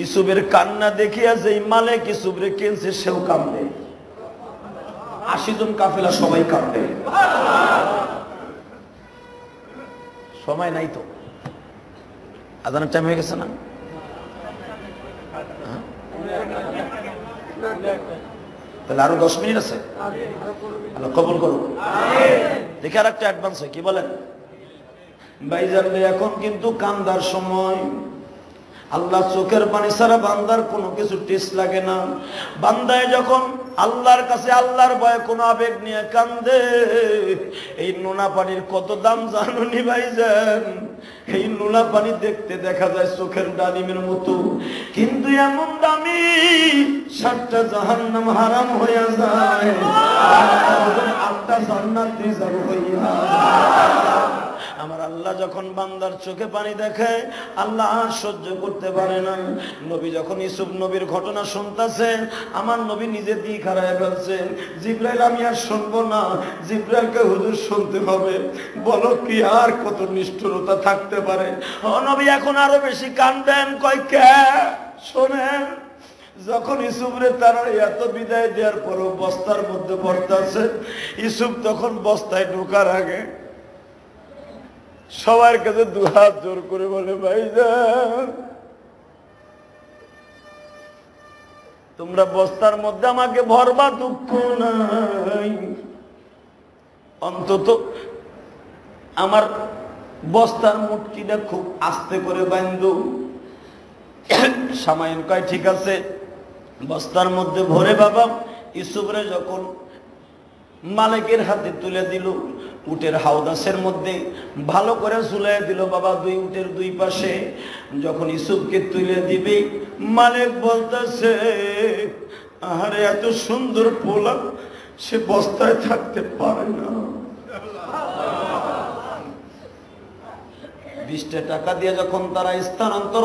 ইউসুফের কান্না দেখিয়া যেই মালিক ইউসুফরে কিনছে সেও কাঁদবে, 80 জন কাফেলা সবাই কাঁদবে। সময় নাই তো, আজানের টাইম হয়ে গেছে না? তাহলে আরো 10 মিনিট আছে, আল্লাহ কবুল করুন। দেখে আর একটা অ্যাডভান্স হয়, কি বলেন ভাইজান? এখন কিন্তু কান্দার সময়, আল্লাহ চোখের পানি ছাড়া বান্দার কোনো কিছু টেস্ট লাগে না। বান্দায় যখন আল্লাহর কাছে আল্লাহর ভয়ে কোন আবেগ নিয়ে কান্দে। এই নোনা পানির কত দাম জানুনি ভাইজান? এই নোনা পানি দেখতে দেখা যায় চোখের ডালিমের মতো, কিন্তু এমন দামি 7টা জাহান্নাম হারাম হয়ে যায়, 8টা জান্নাত রিজার্ভ হইয়া। আমার আল্লাহ যখন বান্দার চোখে পানি দেখে, আল্লাহ আর সহ্য করতে পারে না। নবী যখন ইউসুফ নবীর ঘটনা শুনতেছে, আমার নবী নিজে দিক হারায় ফেলছেন। জিবরাইল আমি আর শুনবো না, জিবরাইলকে হুজুর শুনতে হবে। বলো কি আর কত নিষ্ঠুরতা থাকতে পারে? ও নবী এখন আরো বেশি কাঁদবেন। কয় কে? শোনেন, যখন ইউসুফরে তারা এত বিদায় দেওয়ার পরও বস্তার মধ্যে পড়তেছে, ইউসুফ তখন বস্তায় ঢোকার আগে সবার কাছে 2 হাত জোর করে বলে, ভাইজান তোমরা বস্তার মধ্যে আমাকে ভরবা, দুঃখ নাই, অন্তত আমার বস্তার মুটকিটা খুব আস্তে করে বাঁধো। সামাইন কয় ঠিক আছে। বস্তার মধ্যে ভরে বাবা ইউসুফরে যখন মালিকের হাতে তুলে দিল, উটের হাউদাসের মধ্যে ভালো করে ঝুলাই দিল বাবা 2 উটের 2 পাশে। যখন ইউসুফকে তুলে দিবে, মালিক বলতেছে, আরে এত সুন্দর পোলা সে বস্তায় থাকতে পারে না। 20টা টাকা দিয়ে যখন তারা স্থানান্তর